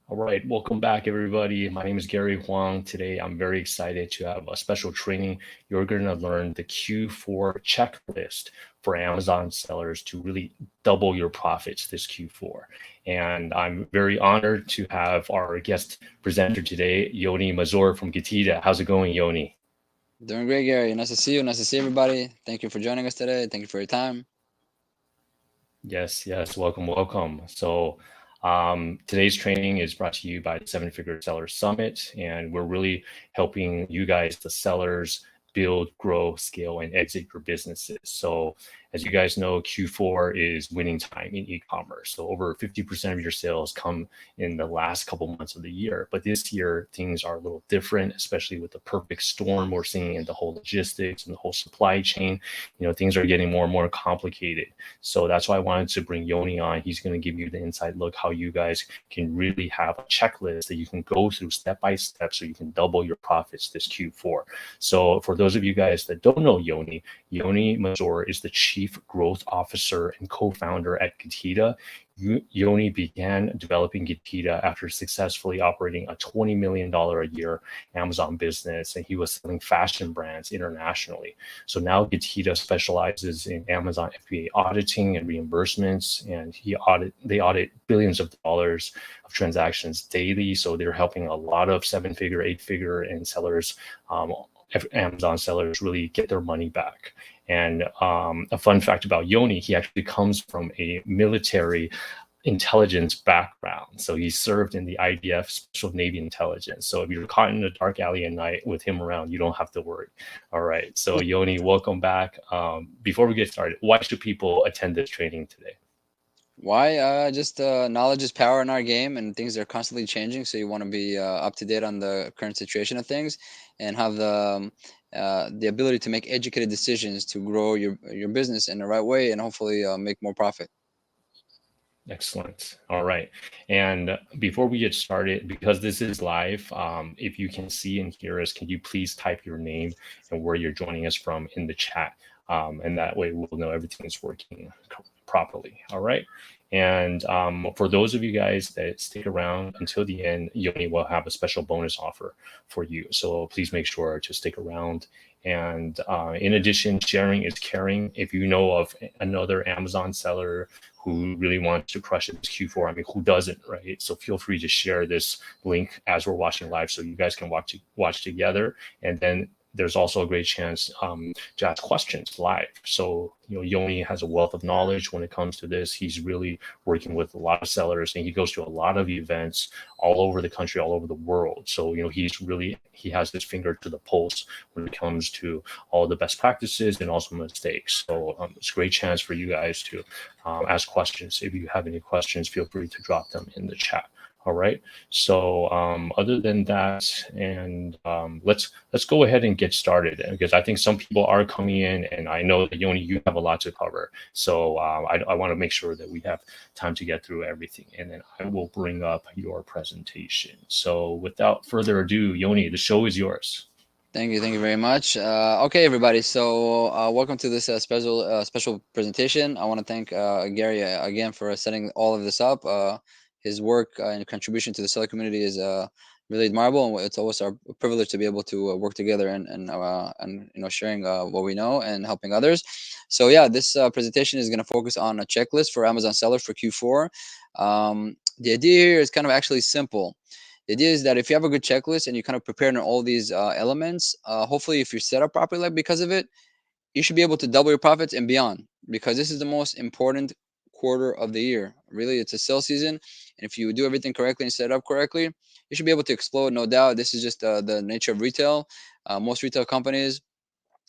All right, welcome back, everybody. My name is Gary Huang. Today, I'm very excited to have a special training. You're going to learn the Q4 checklist for Amazon sellers to really double your profits this Q4. And I'm very honored to have our guest presenter today, Yoni Mazor from GETIDA. How's it going, Yoni? Doing great, Gary. Nice to see you. Nice to see everybody. Thank you for joining us today. Thank you for your time. Yes, yes, welcome, welcome. Today's training is brought to you by the Seven Figure Seller Summit, and we're really helping you guys, the sellers, build, grow, scale, and exit your businesses. So, as you guys know, Q4 is winning time in e-commerce. So, over 50% of your sales come in the last couple months of the year. But this year, things are a little different, especially with the perfect storm we're seeing in the whole logistics and the whole supply chain. Things are getting more and more complicated. So that's why I wanted to bring Yoni on. He's going to give you the inside look how you guys can really have a checklist that you can go through step by step so you can double your profits this Q4. So for those of you guys that don't know Yoni, Yoni Mazor is the Chief Growth Officer and co-founder at GETIDA. Yoni began developing GETIDA after successfully operating a $20 million a year Amazon business, and he was selling fashion brands internationally. So now GETIDA specializes in Amazon FBA auditing and reimbursements, and they audit billions of dollars of transactions daily. So they're helping a lot of seven-figure, eight-figure, and sellers, Amazon sellers, really get their money back. And a fun fact about Yoni, he actually comes from a military intelligence background. So he served in the IDF, Special Navy Intelligence. So if you're caught in a dark alley at night with him around, you don't have to worry. All right. So Yoni, welcome back. Before we get started, why should people attend this training today? Why? Just knowledge is power in our game, and things are constantly changing. So you want to be up to date on the current situation of things, and have the ability to make educated decisions to grow your business in the right way, and hopefully make more profit. Excellent. All right. And before we get started, because this is live, if you can see and hear us, can you please type your name and where you're joining us from in the chat? And that way we'll know everything is working properly. All right. And for those of you guys that stick around until the end, Yoni will have a special bonus offer for you. So please make sure to stick around. And in addition, sharing is caring. If you know of another Amazon seller who really wants to crush it this Q4, I mean, who doesn't, right? So feel free to share this link as we're watching live so you guys can watch together. And then there's also a great chance to ask questions live. So, Yoni has a wealth of knowledge when it comes to this. He's really working with a lot of sellers, and he goes to a lot of events all over the country, all over the world. So, he has his finger to the pulse when it comes to all the best practices and also mistakes. So it's a great chance for you guys to ask questions. If you have any questions, feel free to drop them in the chat. All right. So other than that, and let's go ahead and get started, because I think some people are coming in, and I know that Yoni, you have a lot to cover. So I want to make sure that we have time to get through everything, and then I will bring up your presentation. So without further ado, Yoni, the show is yours. Thank you very much. Okay, everybody. So welcome to this special presentation. I want to thank Gary again for setting all of this up. His work and contribution to the seller community is really admirable, and it's always our privilege to be able to work together and sharing what we know and helping others. So yeah, this presentation is going to focus on a checklist for Amazon sellers for Q4. The idea here is kind of actually simple. The idea is that if you have a good checklist and you kind of prepare on all these elements, hopefully if you're set up properly, like because of it, you should be able to double your profits and beyond, because this is the most important quarter of the year. Really, it's a sale season, and if you do everything correctly and set it up correctly, you should be able to explode, no doubt. This is just the nature of retail. Most retail companies,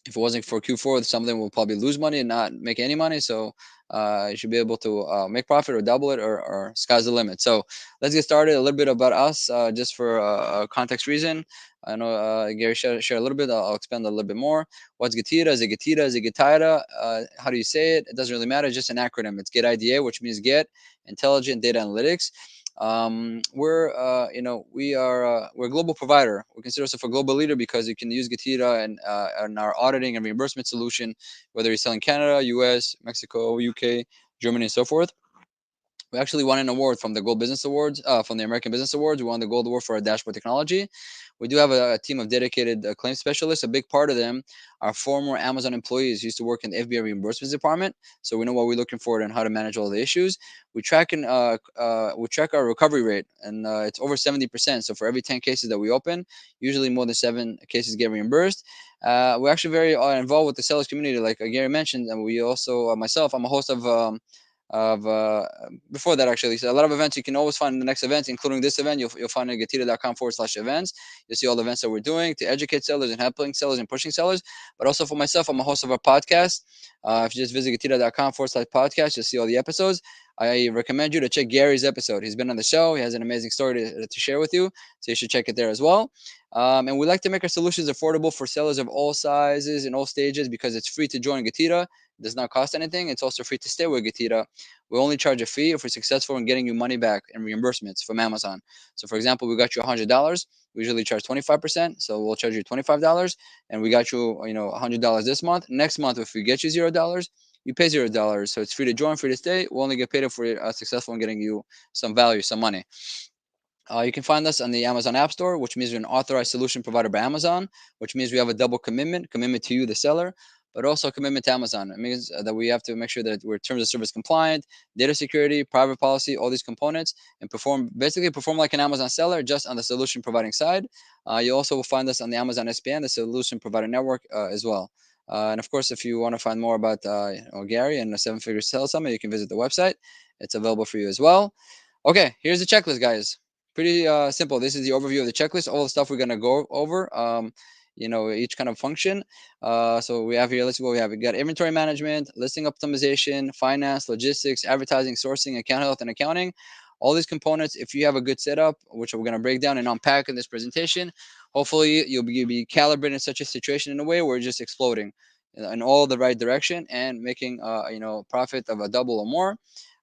if it wasn't for Q4, some of them will probably lose money and not make any money. So you should be able to make profit or double it, or sky's the limit. So let's get started. A little bit about us, just for a context reason. I know Gary shared a little bit. I'll expand a little bit more. What's GETIDA? Is it GETIDA? Is it GETIDA? How do you say it? It doesn't really matter. It's just an acronym. It's GetIDA, which means Get Intelligent Data Analytics. We're a global provider. We consider ourselves a global leader because you can use GETIDA and our auditing and reimbursement solution, whether you're selling Canada, US, Mexico, UK, Germany, and so forth. We actually won an award from the Gold Business Awards, from the American Business Awards. We won the Gold Award for our dashboard technology. We do have a team of dedicated claim specialists. A big part of them are former Amazon employees who used to work in the FBA reimbursements department. So we know what we're looking for and how to manage all the issues. We track our recovery rate, and it's over 70%. So for every 10 cases that we open, usually more than 7 cases get reimbursed. We're actually very involved with the sellers community, like Gary mentioned, and we also myself, I'm a host of before that, actually. So a lot of events you can always find in the next events, including this event. You'll find at getida.com/events. You'll see all the events that we're doing to educate sellers and helping sellers and pushing sellers. But also for myself, I'm a host of a podcast. If you just visit getida.com/podcast, you'll see all the episodes. I recommend you to check Gary's episode. He's been on the show. He has an amazing story to share with you. So you should check it there as well. And we like to make our solutions affordable for sellers of all sizes and all stages, because it's free to join GETIDA. It does not cost anything. It's also free to stay with GETIDA. We only charge a fee if we're successful in getting you money back and reimbursements from Amazon. So, for example, we got you $100. We usually charge 25%, so we'll charge you $25, and we got you, $100 this month. Next month, if we get you $0, you pay $0. So it's free to join, free to stay. We'll only get paid if we're successful in getting you some value, some money. You can find us on the Amazon App Store, which means we're an authorized solution provider by Amazon, which means we have a double commitment to you, the seller, but also a commitment to Amazon. It means that we have to make sure that we're terms of service compliant, data security, private policy, all these components, and perform like an Amazon seller, just on the solution providing side. You also will find us on the Amazon SPN, the solution provider network, as well. And of course, if you want to find more about Gary and the 7-Figure Sales Summit, you can visit the website. It's available for you as well. Okay, here's the checklist, guys. Pretty simple. This is the overview of the checklist, all the stuff we're going to go over, each kind of function. So we have here, let's see what we have. We got inventory management, listing optimization, finance, logistics, advertising, sourcing, account health, and accounting. All these components, if you have a good setup, which we're going to break down and unpack in this presentation, hopefully you'll be calibrated in such a situation in a way where you're just exploding in all the right direction and making profit of a double or more.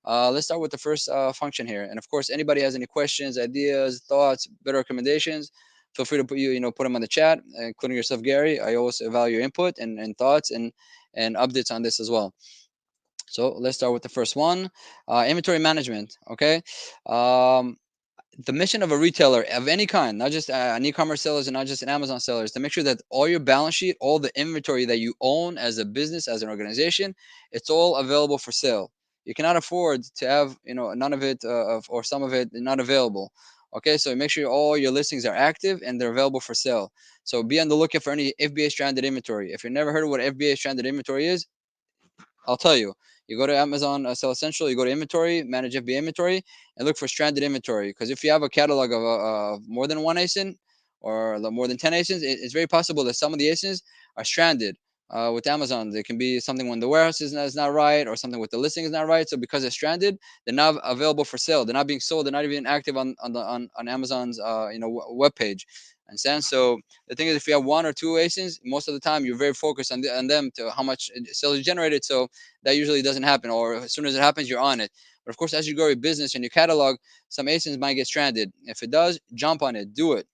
Let's start with the first function here. And of course, anybody has any questions, ideas, thoughts, better recommendations, feel free to put them on the chat, including yourself, Gary. I always value your input and thoughts and updates on this as well. So let's start with the first one, inventory management. Okay. The mission of a retailer of any kind, not just an e-commerce sellers and not just an Amazon sellers, to make sure that all your balance sheet, all the inventory that you own as a business, as an organization, it's all available for sale. You cannot afford to have, none of it or some of it not available. Okay, so make sure all your listings are active and they're available for sale. So be on the lookout for any FBA stranded inventory. If you've never heard of what FBA stranded inventory is, I'll tell you. You go to Amazon Sell Essential, you go to inventory, manage FBA inventory, and look for stranded inventory. Because if you have a catalog of more than one ASIN or more than 10 ASINs, it's very possible that some of the ASINs are stranded with Amazon. They can be something when the warehouse is not right, or something with the listing is not right. So because it's stranded, they're not available for sale. They're not being sold. They're not even active on Amazon's web page. And so the thing is, if you have one or two ASINs, most of the time you're very focused on them to how much sales you generated. So that usually doesn't happen, or as soon as it happens, you're on it. But of course, as you grow your business and your catalog, some ASINs might get stranded. If it does, jump on it, do it.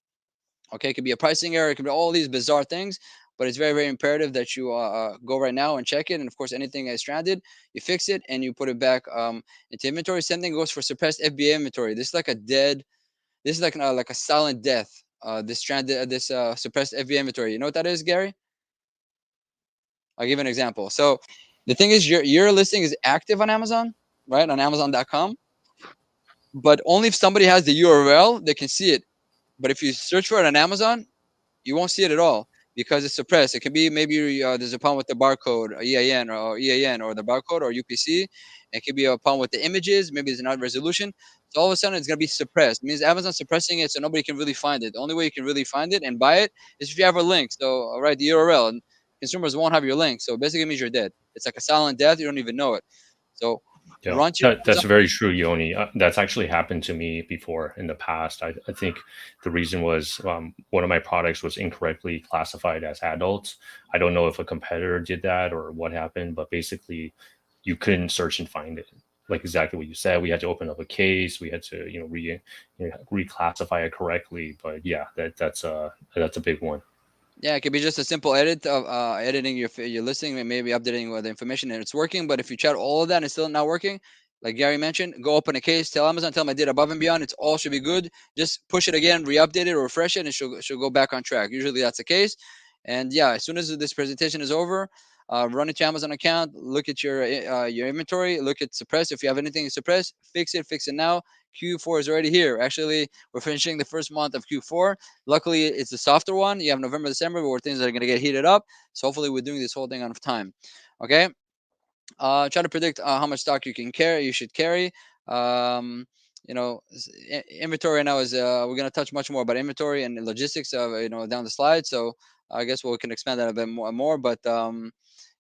Okay, it could be a pricing error, it could be all these bizarre things, but it's very, very imperative that you go right now and check it. And of course, anything that's stranded, you fix it and you put it back into inventory. Same thing goes for suppressed FBA inventory. This is like a silent death. This stranded, this suppressed FBA inventory. You know what that is, Gary? I'll give you an example. So the thing is, your listing is active on Amazon, right? On Amazon.com, but only if somebody has the URL, they can see it. But if you search for it on Amazon, you won't see it at all because it's suppressed. It can be maybe there's a problem with the barcode, or EAN, or the barcode, or UPC. It could be a problem with the images. Maybe there's not resolution. So all of a sudden, it's going to be suppressed. It means Amazon's suppressing it, so nobody can really find it. The only way you can really find it and buy it is if you have a link. So, all right, the URL, and consumers won't have your link. So basically, it means you're dead. It's like a silent death. You don't even know it. So Yeah, run to your that's very true, Yoni. That's actually happened to me before in the past. I think the reason was one of my products was incorrectly classified as adults. I don't know if a competitor did that or what happened, but basically you couldn't search and find it. Like exactly what you said, we had to open up a case. We had to, reclassify it correctly. But yeah, that's a big one. Yeah, it could be just a simple edit of editing your listing and maybe updating the information and it's working. But if you tried all of that and it's still not working, like Gary mentioned, go open a case, tell Amazon, tell them I did above and beyond. It's all should be good. Just push it again, re-update it or refresh it, and she'll go back on track. Usually that's the case. And yeah, as soon as this presentation is over, run it to Amazon account, look at your inventory, look at suppress. If you have anything to suppress, fix it now. Q4 is already here. Actually, we're finishing the first month of Q4. Luckily, it's the softer one. You have November, December, where things are going to get heated up. So hopefully, we're doing this whole thing on time. Okay. Try to predict how much stock you should carry. Um, Inventory right now is we're going to touch much more about inventory and logistics. Down the slide. So I guess we can expand that a bit more. But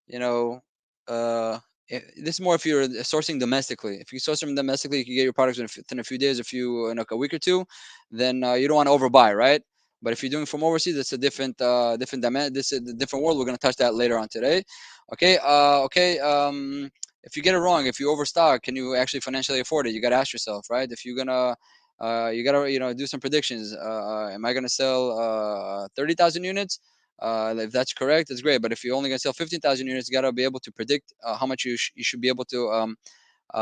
you know, uh, this is more if you're sourcing domestically. If you source them domestically, you can get your products within a few days, a week or two. Then you don't want to overbuy, right? But if you're doing from overseas, it's a different demand. This is a different world. We're gonna touch that later on today. Okay. Okay. If you get it wrong, if you overstock, can you actually financially afford it? You gotta ask yourself, right? If you're gonna you gotta do some predictions. Am I gonna sell 30,000 units? If that's correct, that's great. But if you're only going to sell 15,000 units, you got to be able to predict how much you should be able to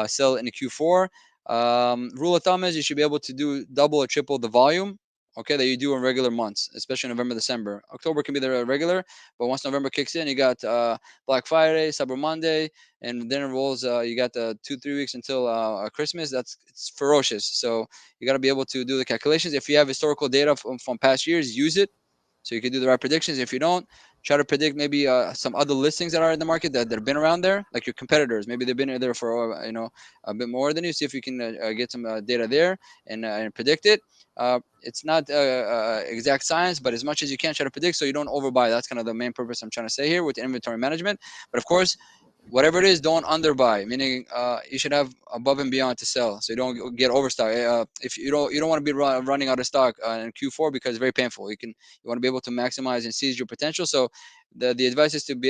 sell in the Q4. Rule of thumb is you should be able to do double or triple the volume, okay, that you do in regular months, especially November, December. October can be the regular, but once November kicks in, you got Black Friday, Cyber Monday, and then it rolls. You got the 2-3 weeks until Christmas. It's ferocious. So you got to be able to do the calculations. If you have historical data from past years, use it so you can do the right predictions. If you don't, try to predict maybe some other listings that are in the market that have been around there, like your competitors. Maybe they've been there for a bit more than you. See if you can get some data there and predict it. It's not exact science, but as much as you can, try to predict so you don't overbuy. That's kind of the main purpose I'm trying to say here with inventory management. But of course, whatever it is, don't underbuy. Meaning, you should have above and beyond to sell, so you don't get overstock. If you don't want to be running out of stock in Q4 because it's very painful. You want to be able to maximize and seize your potential. So the advice is to be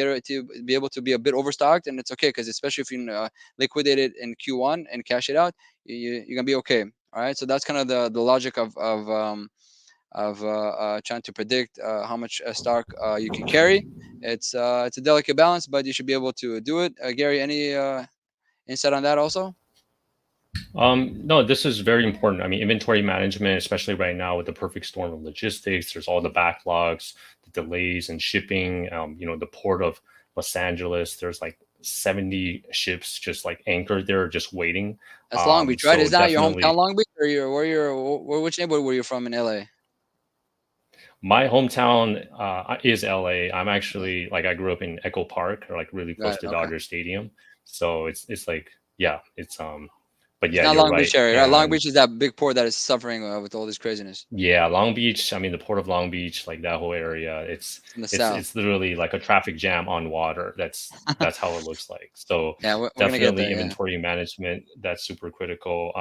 able to be a bit overstocked, and it's okay because especially if you liquidate it in Q1 and cash it out, you're gonna be okay. All right. So that's kind of the logic of trying to predict how much stock you can carry. It's a delicate balance, but you should be able to do it. Gary, any insight on that also? No, this is very important. I mean, inventory management, especially right now with the perfect storm of logistics, there's all the backlogs, the delays and shipping. The port of Los Angeles, there's like 70 ships just like anchored there, just waiting. That's Long Beach, right? So Is that your hometown, definitely, Long Beach, or which neighborhood were you from in LA? my hometown is LA. I'm actually like I grew up in Echo Park, or like really close Right. to Okay. Dodger Stadium. So it's like yeah, but It's yeah, not you're Long right. Beach area, right? Long And Beach is that big port that is suffering with all this craziness. yeah, Long Beach. I mean, the port of Long Beach, like that whole area, It's in the it's south. it's literally like a traffic jam on water. That's how it looks like. So Yeah, we're gonna get definitely there. Yeah. inventory management. That's super critical.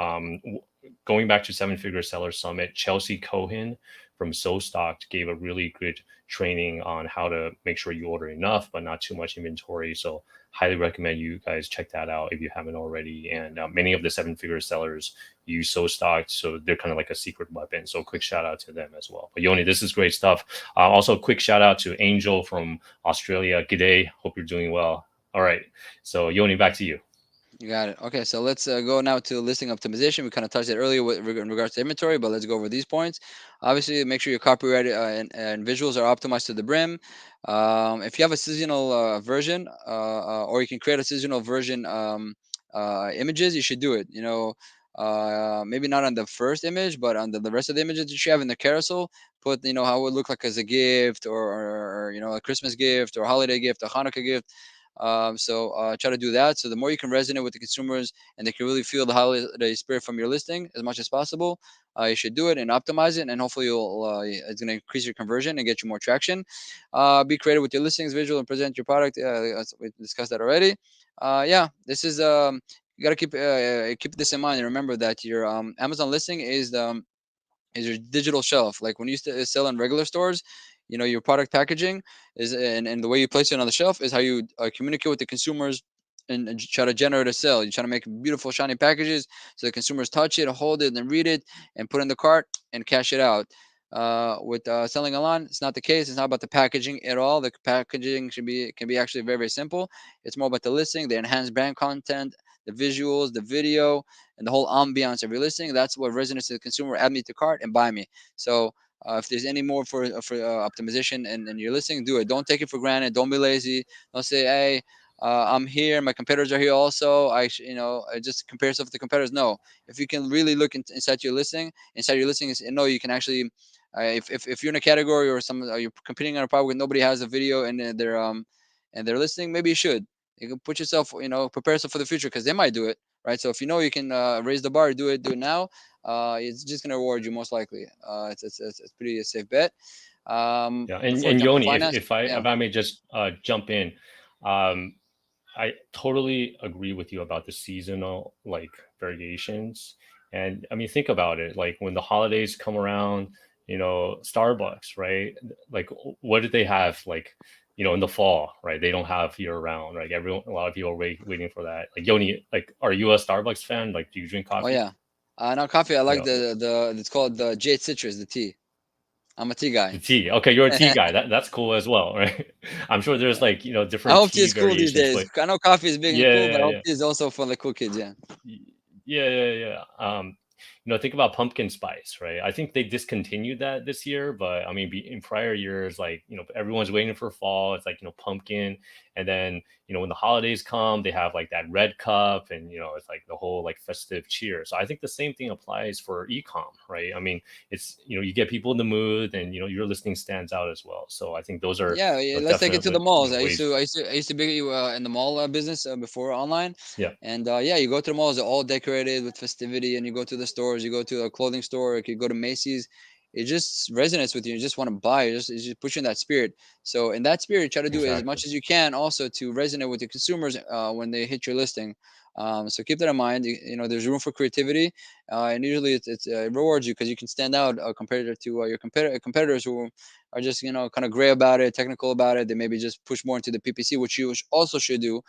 Going back to Seven Figure Seller Summit, Chelsea Cohen from SoStock gave a really good training on how to make sure you order enough but not too much inventory. So highly recommend you guys check that out if you haven't already. And many of the seven figure sellers use SoStock, so they're kind of like a secret weapon. So quick shout out to them as well. But Yoni, this is great stuff. Also, quick shout out to Angel from Australia. G'day, hope you're doing well. All right, so Yoni, back to you. You got it. Okay, so let's go now to listing optimization. We kind of touched it earlier in regards to inventory, but let's go over these points. Obviously, make sure your copyright and visuals are optimized to the brim. If you have a seasonal version, or you can create a seasonal version images, you should do it. Maybe not on the first image, but on the rest of the images that you have in the carousel, put how it would look like as a gift, or a Christmas gift, or a holiday gift, a Hanukkah gift. So try to do that. So the more you can resonate with the consumers and they can really feel the holiday spirit from your listing as much as possible, you should do it and optimize it. And hopefully it's going to increase your conversion and get you more traction. Be creative with your listings, visual, and present your product. We discussed that already. Yeah, this is you got to keep this in mind and remember that your Amazon listing is your digital shelf. Like when you sell in regular stores, your product packaging is and the way you place it on the shelf is how you communicate with the consumers and try to generate a sale. You try to make beautiful, shiny packages so the consumers touch it, hold it, and then read it and put it in the cart and cash it out. With selling online, it's not the case. It's not about the packaging at all. The packaging can be actually very, very simple. It's more about the listing, the enhanced brand content, the visuals, the video, and the whole ambiance of your listing. That's what resonates to the consumer. Add me to cart and buy me. So if there's any more for optimization and your listing, do it. Don't take it for granted. Don't be lazy. Don't say, hey, I'm here. My competitors are here also. I just compare yourself to the competitors. No, if you can really look inside your listing, no, you can actually, if you're in a category or you're competing on a product where nobody has a video and they're listening, maybe you should. You can put yourself, prepare yourself for the future because they might do it, right? So if you know you can raise the bar, do it now. It's just going to reward you most likely. It's pretty a safe bet. Yeah, Before I and jump to Yoni, finance, if I may just jump in, um, I totally agree with you about the seasonal like variations. And I mean, think about it. Like when the holidays come around, Starbucks, right? Like what did they have like, in the fall, right? They don't have year round, right? A lot of people are waiting for that. Like Yoni, like, are you a Starbucks fan? Like, do you drink oh coffee? yeah, now coffee. I like Yeah, the it's called the Jade Citrus, the tea. I'm a tea the guy. tea. Okay, you're a tea guy. That's cool as well, right? I'm sure there's like, I different hope tea tea is cool these variations, days. but I know coffee is big and cool, but yeah, I yeah, hope yeah. tea is also for the cool kids. Yeah. Y- yeah. Think about pumpkin spice, right? I think they discontinued that this year, but I mean, in prior years, like, everyone's waiting for fall. It's like, pumpkin. And then, when the holidays come, they have like that red cup and, it's like the whole like festive cheer. So I think the same thing applies for ecom, right? I mean, it's, you get people in the mood and, your listing stands out as well. So I think those are, Yeah, yeah, let's take it to the definitely, malls. ways. I used to be in the mall business before online, Yeah, and yeah, you go to the malls, they're all decorated with festivity, and you go to the stores, you go to a clothing store, you could go to Macy's. It just resonates with you. You just want to buy. It just puts you in that spirit. So in that spirit, try to do as exactly. much as you can, also to resonate with the consumers when they hit your listing. So keep that in mind. There's room for creativity, and usually it rewards you because you can stand out compared to your competitors who are just kind of gray about it, technical about it. They maybe just push more into the PPC, which you also should do.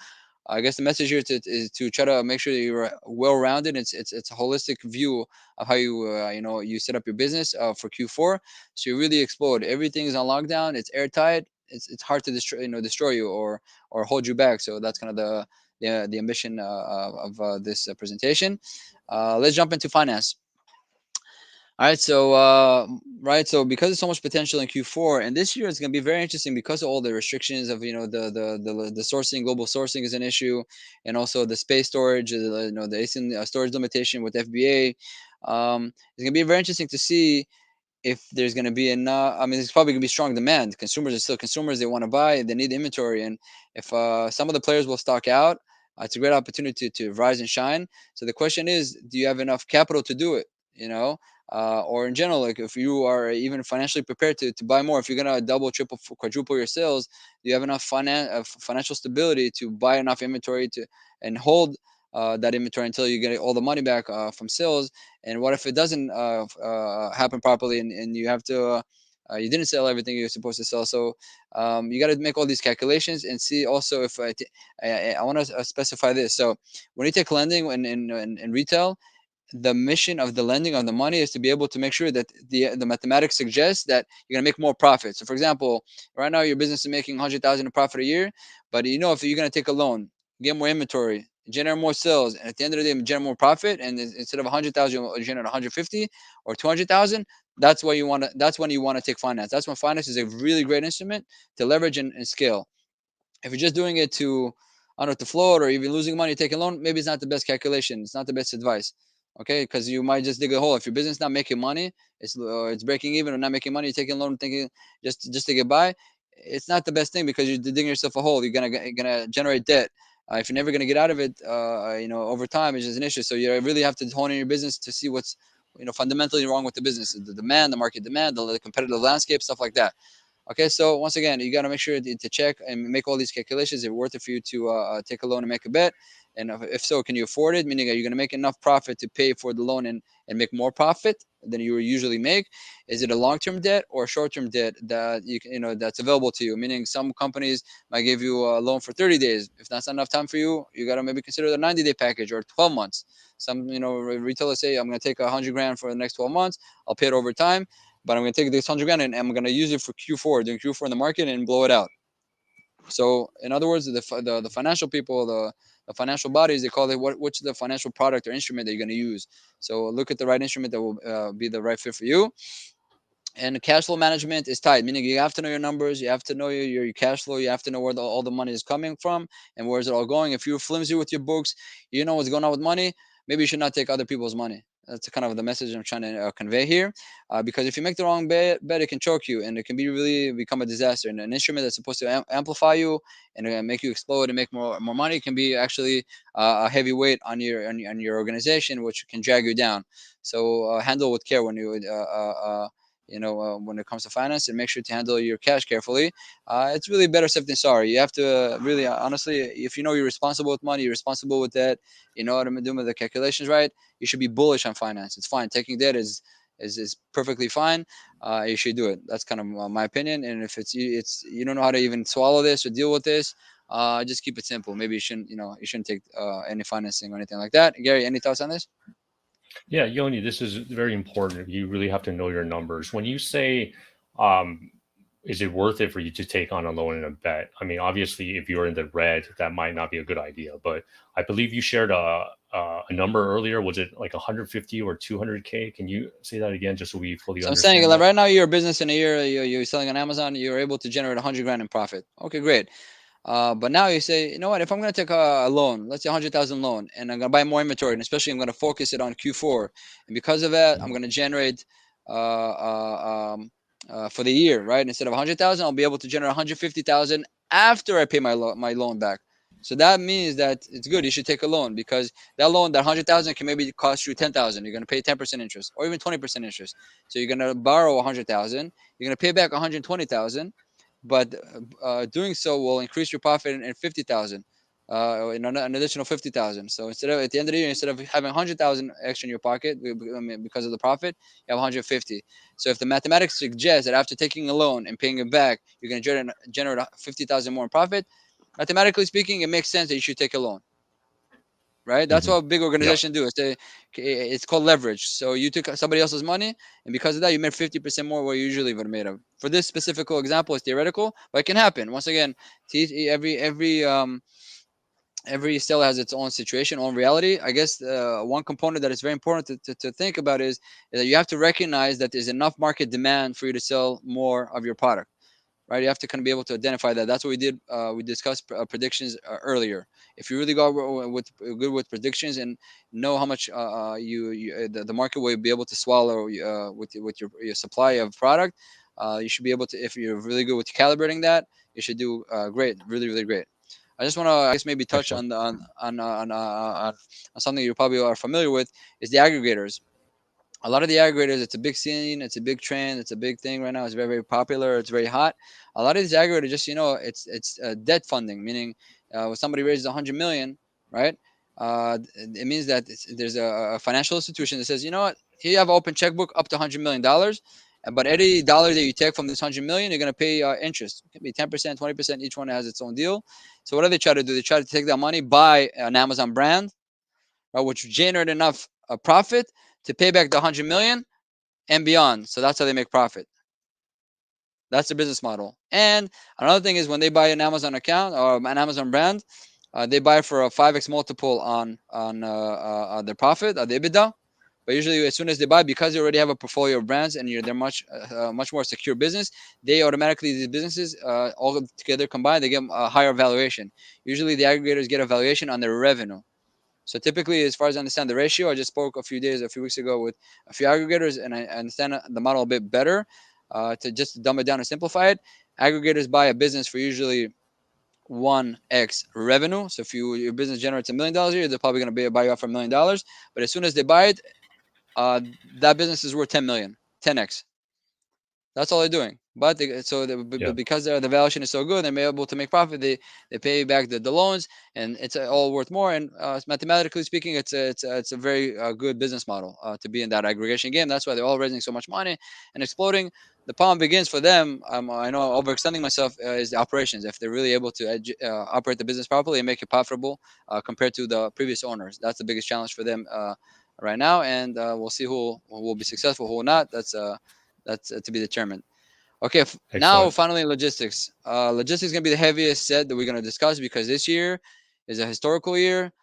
I guess the message here is to try to make sure that you're well-rounded. It's a holistic view of how you set up your business for Q4, so you really explode. Everything is on lockdown. It's airtight. It's hard to destroy you or hold you back. So that's kind of the ambition of this presentation. Let's jump into finance. All right, so because there's so much potential in Q4, and this year it's going to be very interesting because of all the restrictions of the sourcing, global sourcing is an issue, and also the space storage, the ASIN storage limitation with FBA. It's going to be very interesting to see if there's going to be enough. I mean, there's probably going to be strong demand. Consumers are still consumers; they want to buy, they need inventory, and if some of the players will stock out, it's a great opportunity to rise and shine. So the question is, do you have enough capital to do it? Or in general, like if you are even financially prepared to buy more, if you're gonna double, triple, quadruple your sales, do you have enough financial stability to buy enough inventory to and hold that inventory until you get all the money back from sales? And what if it doesn't happen properly and you have to you didn't sell everything you're supposed to sell? So you got to make all these calculations and see also if I want to specify this. So when you take lending in retail, the mission of the lending of the money is to be able to make sure that the mathematics suggests that you're going to make more profit. So for example, right now your business is making 100,000 in profit a year, but if you're going to take a loan, get more inventory, generate more sales, and at the end of the day generate more profit, and instead of 100,000 you generate 150 or 200,000, that's when you want to take finance. That's when finance is a really great instrument to leverage and scale. If you're just doing it to, I don't know, to float or even losing money taking a loan, maybe it's not the best calculation. It's not the best advice. Okay, because you might just dig a hole. If your business is not making money, it's breaking even or not making money, you're taking a loan thinking just to get by. It's not the best thing because you're digging yourself a hole. You're gonna generate debt. If you're never gonna get out of it, over time, it's just an issue. So you really have to hone in your business to see what's fundamentally wrong with the business, the demand, the market demand, the competitive landscape, stuff like that. Okay, so once again, you got to make sure to check and make all these calculations. Is it worth it for you to take a loan and make a bet? And if so, can you afford it? Meaning, are you going to make enough profit to pay for the loan and make more profit than you usually make? Is it a long-term debt or a short-term debt that that's available to you? Meaning, some companies might give you a loan for 30 days. If that's not enough time for you, you got to maybe consider the 90-day package or 12 months. Some retailers say, I'm going to take 100 grand for the next 12 months. I'll pay it over time, but I'm going to take this 100 grand and I'm going to use it for Q4, doing Q4 in the market and blow it out. So in other words, the financial people, the the financial bodies, they call it what's the financial product or instrument that you're going to use. So look at the right instrument that will be the right fit for you. And cash flow management is tight, meaning you have to know your numbers, you have to know your cash flow, you have to know where all the money is coming from and where is it all going. If you're flimsy with your books, you know what's going on with money, maybe you should not take other people's money. That's kind of the message I'm trying to convey here, because if you make the wrong bet, it can choke you and it can be really become a disaster. And an instrument that's supposed to amplify you and make you explode and make more money can be actually a heavy weight on your organization, which can drag you down. So handle with care when you when it comes to finance, and make sure to handle your cash carefully. It's really better safe than sorry. You have to really, honestly, if you know you're responsible with money, you're responsible with debt, you know what I'm doing with the calculations right, you should be bullish on finance. It's fine. Taking debt is perfectly fine. You should do it. That's kind of my opinion. And if it's you don't know how to even swallow this or deal with this, just keep it simple. Maybe you shouldn't take any financing or anything like that. Gary, any thoughts on this? Yeah, Yoni, this is very important. You really have to know your numbers. When you say, um, is it worth it for you to take on a loan and a bet? I mean, obviously, if you're in the red, that might not be a good idea. But I believe you shared a number earlier. Was it like 150 or 200K? Can you say that again, just so we fully So I'm saying, understand like, that? right now you're a business in a year, you're selling on Amazon, you're able to generate 100 grand in profit. Okay, great. But now you say, you know what? If I'm going to take a loan, let's say 100,000 loan, and I'm going to buy more inventory, and especially I'm going to focus it on Q4, and because of that, I'm going to generate for the year, right? Instead of 100,000, I'll be able to generate 150,000 after I pay my loan back. So that means that it's good. You should take a loan, because that loan, that 100,000 can maybe cost you 10,000. You're going to pay 10% interest or even 20% interest. So you're going to borrow 100,000. You're going to pay back 120,000, but doing so will increase your profit in 50,000, an additional 50,000. So instead of, at the end of the year, instead of having 100,000 extra in your pocket because of the profit, you have 150. So if the mathematics suggests that after taking a loan and paying it back, you're going to generate 50,000 more in profit, mathematically speaking, it makes sense that you should take a loan. Right, that's Hmm. what big Yeah. organizations do. It's called leverage. So you took somebody else's money, and because of that, you made 50% more what you usually would have made of. For this specific example, it's theoretical, but it can happen. Once again, every seller has its own situation, own reality. I guess one component that is very important to think about is that you have to recognize that there's enough market demand for you to sell more of your product. Right, you have to kind of be able to identify that. That's what we did. We discussed predictions earlier. If you really go with good with predictions and know how much the market will be able to swallow with your supply of product, you should be able to. If you're really good with calibrating that, you should do great, really, really great. I just want to, I guess, maybe touch Excellent. on something you probably are familiar with, is the aggregators. A lot of the aggregators, it's a big scene, it's a big trend, it's a big thing right now. It's very, very popular, it's very hot. A lot of these aggregators, just it's debt funding, meaning when somebody raises 100 million, right? It means that there's a financial institution that says, you know what, here you have an open checkbook up to $100 million, but every dollar that you take from this 100 million, you're going to pay interest. It can be 10%, 20%. Each one has its own deal. So what do they try to do? They try to take that money, buy an Amazon brand, which generate enough profit to pay back the 100 million and beyond. So that's how they make profit. That's their business model. And another thing is, when they buy an Amazon account or an Amazon brand, they buy for a 5x multiple on their profit, the EBITDA. But usually, as soon as they buy, because they already have a portfolio of brands and they're much more secure business, they automatically, these businesses all together combined, they get a higher valuation. Usually, the aggregators get a valuation on their revenue. So typically, as far as I understand the ratio, I just spoke a few weeks ago with a few aggregators, and I understand the model a bit better. To just dumb it down and simplify it, aggregators buy a business for usually 1x revenue. So if your business generates $1 million a year, they're probably going to buy you out for $1 million. But as soon as they buy it, that business is worth 10 million, 10x. That's all they're doing. But Yeah. because the valuation is so good, they're able to make profit. They pay back the loans, and it's all worth more. And mathematically speaking, it's a very good business model to be in that aggregation game. That's why they're all raising so much money and exploding. The problem begins for them. I know I'm overextending myself. Is the operations. If they're really able to operate the business properly and make it profitable compared to the previous owners, that's the biggest challenge for them right now. And we'll see who will be successful, who will not. That's to be determined. Okay, now Excellent. finally logistics. Logistics is gonna be the heaviest set that we're gonna discuss, because this year is a historical year.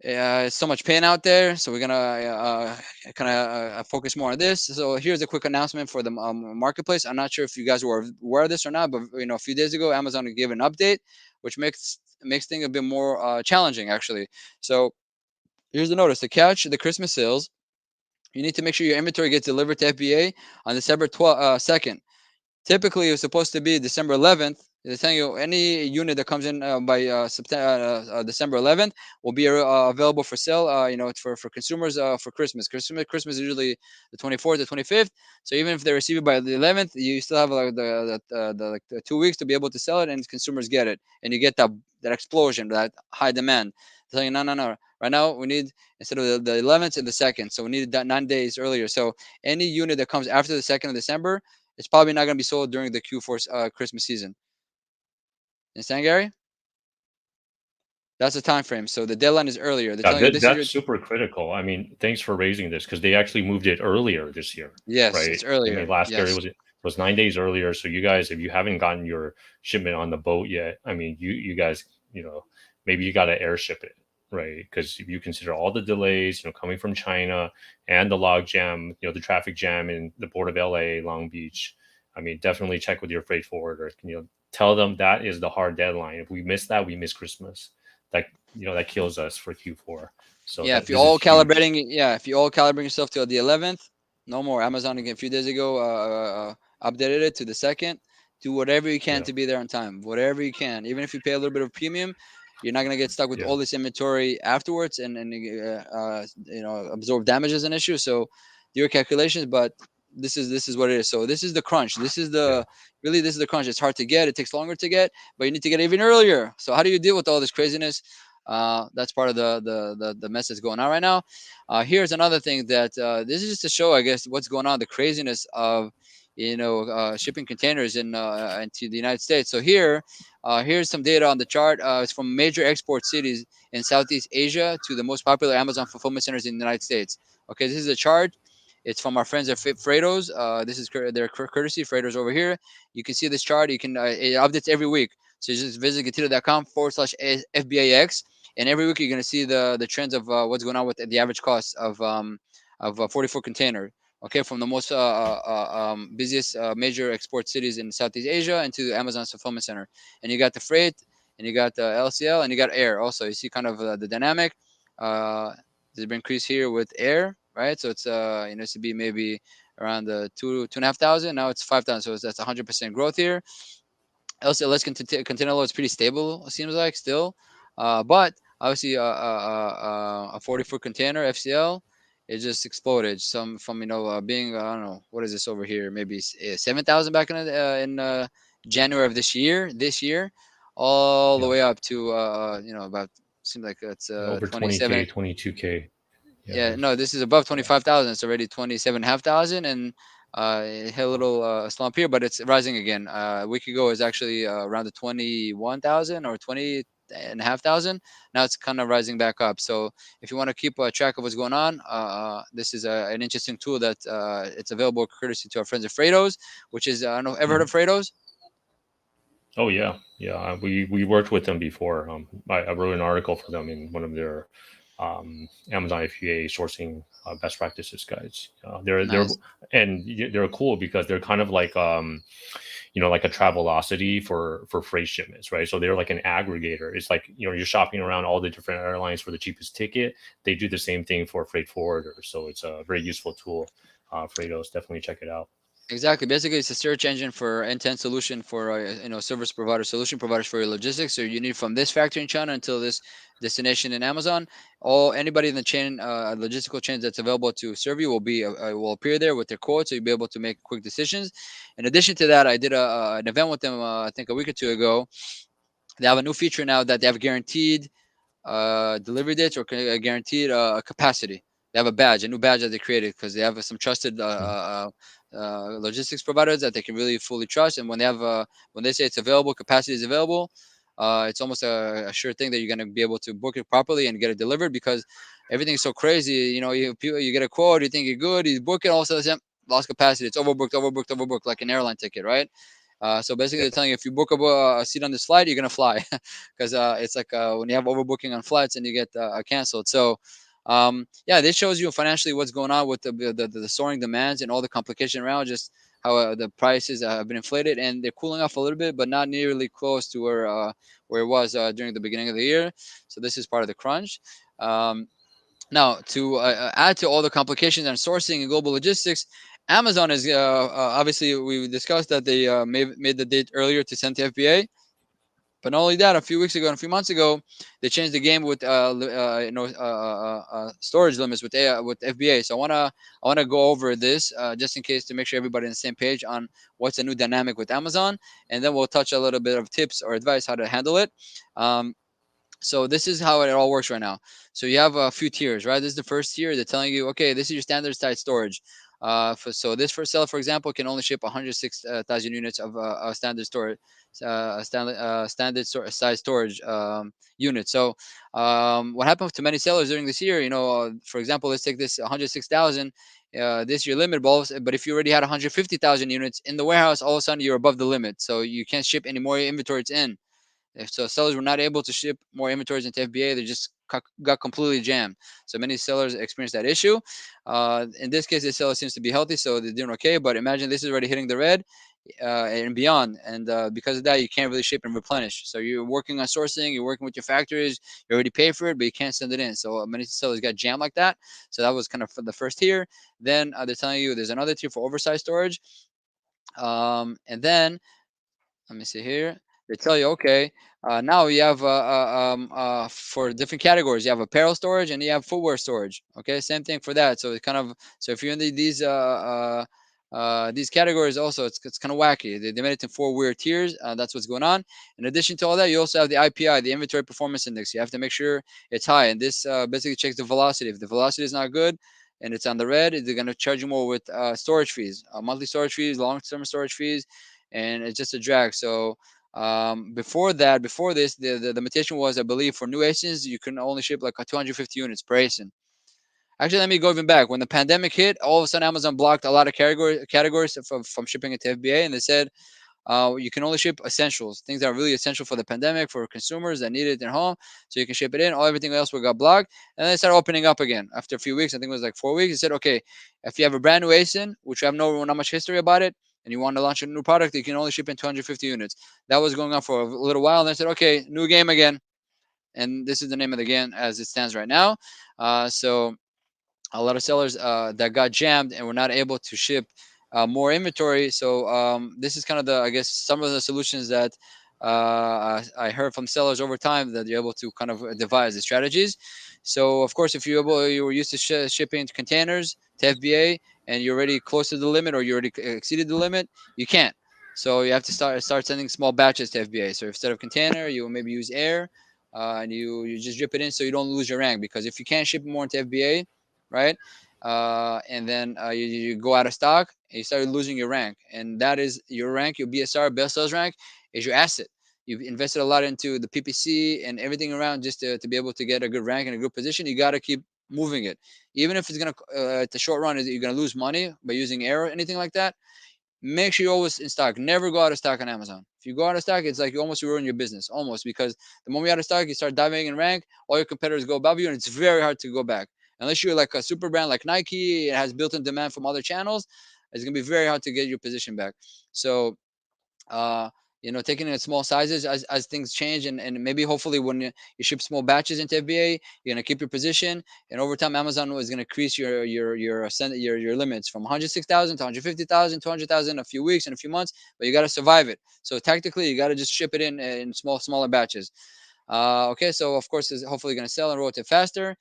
It's so much pain out there, so we're gonna kind of focus more on this. So here's a quick announcement for the marketplace. I'm not sure if you guys were aware of this or not, but a few days ago, Amazon gave an update, which makes things a bit more challenging actually. So here's the notice: to catch the Christmas sales, you need to make sure your inventory gets delivered to FBA on December 2nd. Typically, it's supposed to be December 11th. They're telling you any unit that comes in by December 11th will be available for sale. For consumers for Christmas. Christmas is usually the 24th, the 25th. So even if they receive it by the 11th, you still have like the 2 weeks to be able to sell it, and consumers get it, and you get that explosion, that high demand. They're telling you, no. Right now, we need, instead of the 11th and the 2nd, so we need that 9 days earlier. So any unit that comes after the 2nd of December, it's probably not going to be sold during the Q4 Christmas season. Understand, Gary? That's the time frame. So the deadline is earlier. They're telling you this is that's your. super critical. I mean, thanks for raising this because they actually moved it earlier this year, Yes, right? it's I mean, earlier. last year Yes. it was 9 days earlier. So you guys, if you haven't gotten your shipment on the boat yet, I mean, you guys, maybe you got to airship it, right? Because if you consider all the delays, coming from China and the log jam, the traffic jam in the port of LA, Long Beach. I mean, definitely check with your freight forwarder. Tell them that is the hard deadline. If we miss that, we miss Christmas. That kills us for Q4. So Yeah, if that you're this all is huge. calibrating, yeah, if you all calibrate yourself till the 11th, no more. Amazon again a few days ago updated it to the 2nd. Do whatever you can Yeah, to be there on time. Whatever you can, even if you pay a little bit of premium, you're not gonna get stuck with yeah, all this inventory afterwards and absorb damages and issues. So do your calculations, but this is what it is. So this is the crunch. yeah. This is the crunch. It's hard to get. It takes longer to get, but you need to get even earlier. So how do you deal with all this craziness? That's part of the mess that's going on right now. Here's another thing that this is just to show, I guess, what's going on, the craziness of shipping containers into the United States. So here's some data on the chart. It's from major export cities in Southeast Asia to the most popular Amazon fulfillment centers in the United States. Okay, this is a chart. It's from our friends at Freightos. This is their courtesy. Freightos over here. You can see this chart. You can it updates every week. So you just visit getida.com/FBAX, and every week you're going to see the trends of what's going on with the average cost of a 44 container. Okay, from the most busiest major export cities in Southeast Asia into Amazon's fulfillment center, and you got the freight, and you got the LCL, and you got air. Also, you see kind of the dynamic. There's been increase here with air, right? So it's it used to be maybe around the 2,500. Now it's 5,000. So that's 100% growth here. LCLS container load is pretty stable, it seems like still, but obviously a 40-foot container FCL, it just exploded. Some from being I don't know what is this over here, maybe 7,000 back in January of this year, all the Yeah. way up to about, seems like it's Over 27. 20K, 22K. Yeah, Yeah. no, this is above Yeah. 25,000. It's already 27,500, and it hit a little slump here, but it's rising again. A week ago, it was actually around the 21,000 or 20,500. Now it's kind of rising back up. So if you want to keep track of what's going on, this is an interesting tool that it's available courtesy to our friends at Freightos, which is I don't know, ever heard of Mhm. Freightos? Oh yeah, yeah. We worked with them before. I wrote an article for them in one of their Amazon FBA sourcing best practices guides. Nice. They're cool because they're kind of like like a Travelocity for freight shipments, right? So they're like an aggregator. It's like you're shopping around all the different airlines for the cheapest ticket. They do the same thing for freight forwarders, so it's a very useful tool. Freightos, definitely check it out. Exactly. Basically, it's a search engine for end-to-end solution for service provider, solution providers for your logistics. So you need from this factory in China until this destination in Amazon. All anybody in the chain, logistical chains that's available to serve you will appear there with their code, so you'll be able to make quick decisions. In addition to that, I did an event with them I think a week or two ago. They have a new feature now that they have guaranteed delivery dates or guaranteed capacity. They have a badge, a new badge that they created because they have some trusted Mhm. logistics providers that they can really fully trust. And when they say it's available, capacity is available, it's almost a sure thing that you're going to be able to book it properly and get it delivered because everything's so crazy. You get a quote, you think you're good, you book it, all of a sudden lost capacity. It's overbooked, overbooked, overbooked, like an airline ticket, right? So basically, they're telling you if you book a seat on this flight, you're gonna fly, because it's like when you have overbooking on flights and you get canceled. So yeah, this shows you financially what's going on with the soaring demands and all the complication around, just how the prices have been inflated, and they're cooling off a little bit, but not nearly close to where it was during the beginning of the year. So this is part of the crunch. Now, to add to all the complications and sourcing and global logistics, Amazon is obviously, we discussed that they made the date earlier to send to FBA. But not only that, a few weeks ago and a few months ago, they changed the game with storage limits with FBA. So I wanna go over this just in case, to make sure everybody on the same page on what's the new dynamic with Amazon, and then we'll touch a little bit of tips or advice how to handle it. Um, so this is how it all works right now. So you have a few tiers, right? This is the first tier. They're telling you, okay, this is your standard size storage. So this first seller, for example, can only ship 106,000 units of standard storage, size storage unit. So what happened to many sellers during this year? For example, let's take this 106,000. This year limit, but if you already had 150,000 units in the warehouse, all of a sudden you're above the limit, so you can't ship any more inventory. It's in. If so, sellers were not able to ship more inventories into FBA. They just got completely jammed. So many sellers experienced that issue. In this case, the seller seems to be healthy, so they're doing okay. But imagine this is already hitting the red and beyond, and because of that, you can't really ship and replenish. So you're working on sourcing, you're working with your factories, you already pay for it, but you can't send it in. So many sellers got jammed like that. So that was kind of for the first tier. Then they're telling you there's another tier for oversized storage, and then let me see here. They tell you, okay, now you have for different categories, you have apparel storage and you have footwear storage. Okay, same thing for that. So it kind of, so if you're in these categories, also it's kind of wacky. They made it in four weird tiers. That's what's going on. In addition to all that, you also have the IPI, the Inventory Performance Index. You have to make sure it's high, and this basically checks the velocity. If the velocity is not good and it's on the red, they're going to charge you more with storage fees, monthly storage fees, long-term storage fees, and it's just a drag. So before that, before this, the limitation was, I believe, for new ASINs, you can only ship like 250 units per ASIN. Actually, let me go even back. When the pandemic hit, all of a sudden Amazon blocked a lot of categories from shipping it to FBA, and they said you can only ship essentials, things that are really essential for the pandemic, for consumers that need it at home. So you can ship it in. All everything else got blocked, and then they started opening up again after a few weeks. I think it was like 4 weeks. They said, okay, if you have a brand new ASIN, which I have not much history about it, and you want to launch a new product, you can only ship in 250 units. That was going on for a little while, and they said, okay, new game again, and this is the name of the game as it stands right now. So a lot of sellers that got jammed and were not able to ship more inventory. So this is kind of I guess, some of the solutions that I heard from sellers over time, that you're able to kind of devise the strategies. So of course, if you were used to shipping containers to FBA and you're already close to the limit, or you already exceeded the limit, you can't. So you have to start sending small batches to FBA. So instead of container, you will maybe use air, and you just drip it in so you don't lose your rank. Because if you can't ship more into FBA, right? And then you go out of stock, and you start losing your rank, and that is your rank, your BSR, best sales rank, is your asset. You've invested a lot into the PPC and everything around just to be able to get a good rank and a good position. You got to keep moving it, even if it's gonna at the short run, you're gonna lose money by using air or anything like that. Make sure you're always in stock. Never go out of stock on Amazon. If you go out of stock, it's like you almost ruin your business, almost, because the moment you're out of stock, you start diving in rank, all your competitors go above you, and it's very hard to go back. Unless you're like a super brand like Nike, it has built-in demand from other channels, it's gonna be very hard to get your position back. So uh, taking it in small sizes as things change, and maybe hopefully when you ship small batches into FBA, you're gonna keep your position, and over time Amazon is gonna increase your limits from 106,000 to 150,000, 200,000 a few weeks and a few months, but you gotta survive it. So tactically, you gotta just ship it in smaller batches. Okay, so of course, it's hopefully going to sell and rotate faster.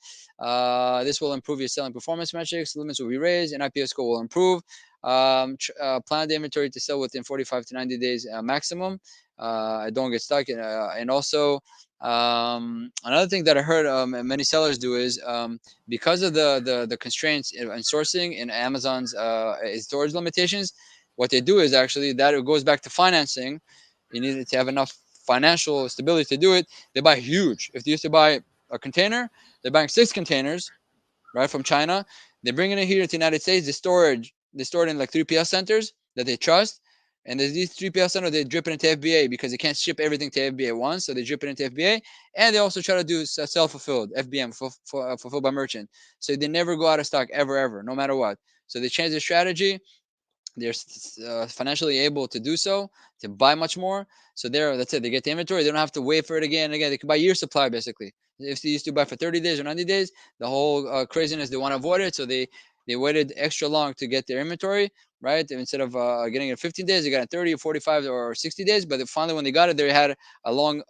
This will improve your selling performance metrics. Limits will be raised, and IPO score will improve. Plan the inventory to sell within 45 to 90 days maximum. Don't get stuck. And also, another thing that I heard many sellers do is, because of the constraints in sourcing and Amazon's storage limitations, what they do is actually, that it goes back to financing. You need to have enough financial stability to do it. They buy huge. If they used to buy a container, they're buying 6 containers, right, from China. They bring it in here to the United States. They store it in like 3PL centers that they trust, And there's these 3PL centers, they drip it into FBA because they can't ship everything to FBA at once. So they drip it into FBA. And they also try to do self-fulfilled, FBM, fulfilled by merchant. So they never go out of stock ever, no matter what. So they change their strategy. They're financially able to do so, to buy much more. So that's it. They get the inventory. They don't have to wait for it again and again. They can buy year supply basically. If they used to buy for 30 days or 90 days, the whole craziness, they want to avoid it. So they waited extra long to get their inventory, right? Instead of getting it in 15 days, they got it 30 or 45 or 60 days. But finally, when they got it, they had a long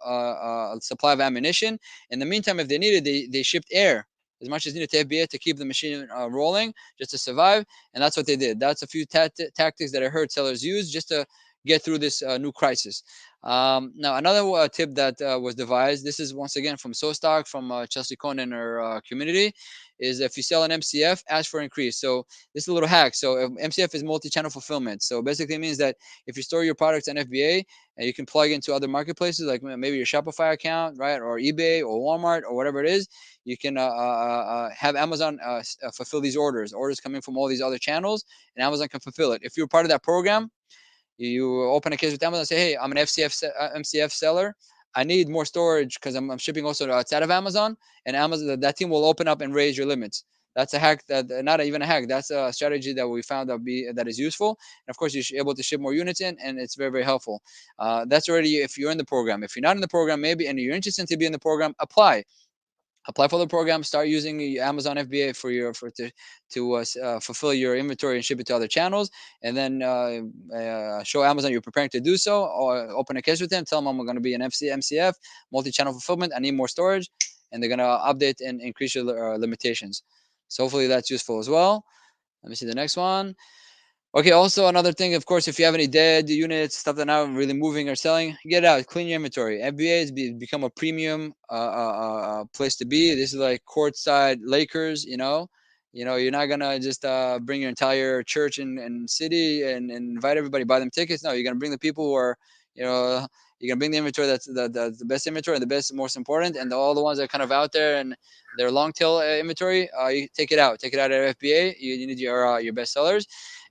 supply of ammunition. In the meantime, if they needed, they shipped air as much as needed to FBA to keep the machine rolling, just to survive. And that's what they did. That's a few tactics that I heard sellers use just to get through this new crisis. Now, another tip that was devised, this is once again from SoStock, from Chelsea Cohn and her community, is if you sell an MCF, ask for increase. So this is a little hack. So MCF is multi-channel fulfillment. So basically it means that if you store your products on FBA, and you can plug into other marketplaces like maybe your Shopify account, right, or eBay or Walmart or whatever it is, you can have Amazon fulfill these orders coming from all these other channels, and Amazon can fulfill it. If you're part of that program, you open a case with Amazon and say, hey, I'm an MCF seller. I need more storage because I'm shipping also outside of Amazon, and Amazon, that team will open up and raise your limits. That's a hack, that not even a hack. That's a strategy that we found that is useful. And of course, you're able to ship more units in, and it's very helpful. That's already if you're in the program. If you're not in the program, maybe, and you're interested to be in the program, apply for the program. Start using Amazon FBA to fulfill your inventory and ship it to other channels, and then show Amazon you're preparing to do so, or open a case with them. Tell them I'm going to be an MCF, multi-channel fulfillment. I need more storage, and they're going to update and increase your limitations. So hopefully that's useful as well. Let me see the next one. Okay, also another thing, of course, if you have any dead units, stuff that not really moving or selling, get it out, clean your inventory. FBA has become a premium place to be. This is like courtside Lakers, you're not gonna just bring your entire church and city and invite everybody, buy them tickets. No, you're gonna bring the people who are, you're gonna bring the inventory that's the best inventory and the best, most important, and all the ones that are kind of out there and their long tail inventory, you take it out at FBA. You need your best sellers.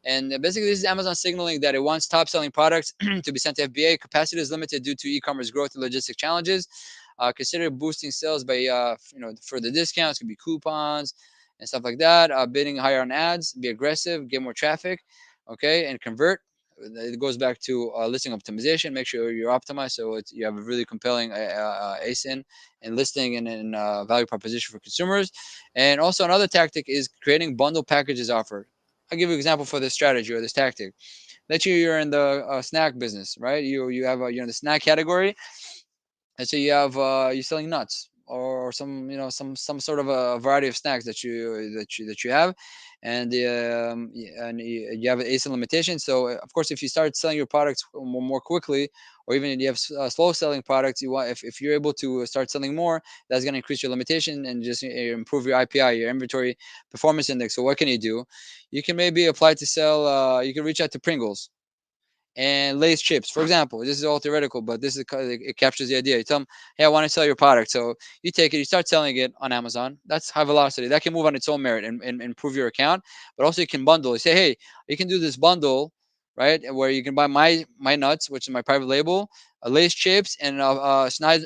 And basically, this is Amazon signaling that it wants top selling products to be sent to FBA. Capacity is limited due to e-commerce growth and logistic challenges. Consider boosting sales by, further discounts, could be coupons and stuff like that. Bidding higher on ads, be aggressive, get more traffic, okay, and convert. It goes back to listing optimization. Make sure you're optimized so you have a really compelling ASIN and listing and value proposition for consumers. And also another tactic is creating bundle packages offered. I'll give you an example for this strategy or this tactic. Let's say you're in the snack business, right? You have you're in the snack category. Let's say you have you're selling nuts or some sort of a variety of snacks that you have, and you have an ASIN limitation. So of course, if you start selling your products more quickly, or even if you have slow selling products, you want if you're able to start selling more, that's going to increase your limitation and just improve your IPI, your inventory performance index. So what can you do? You can maybe apply to sell. You can reach out to Pringles and Lay's chips. For example, this is all theoretical, but this is it captures the idea. You tell them, hey, I want to sell your product. So you take it, you start selling it on Amazon. That's high velocity. That can move on its own merit and improve your account. But also you can bundle. You say, hey, you can do this bundle, right, where you can buy my nuts, which is my private label, Lay's chips, and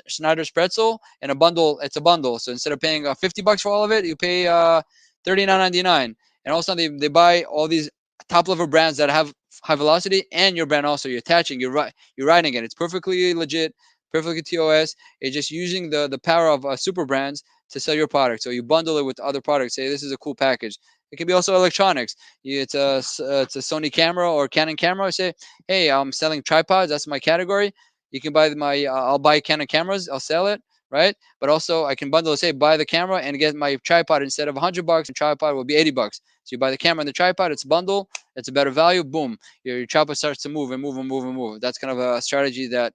Schneider's pretzel, and a bundle. It's a bundle. So instead of paying $50 for all of it, you pay $39.99. And also they buy all these top level brands that have high velocity, and your brand also. You're attaching, you're writing it. It's perfectly legit, perfectly TOS. It's just using the power of super brands to sell your product. So you bundle it with other products. Say this is a cool package. It can be also electronics. It's a Sony camera or Canon camera. Say, hey, I'm selling tripods. That's my category. You can buy I'll buy Canon cameras. I'll sell it, right? But also I can bundle. Say, buy the camera and get my tripod. Instead of $100, the tripod will be $80. So you buy the camera and the tripod. It's a bundle. It's a better value. Boom, your tripod starts to move and move and move and move. That's kind of a strategy that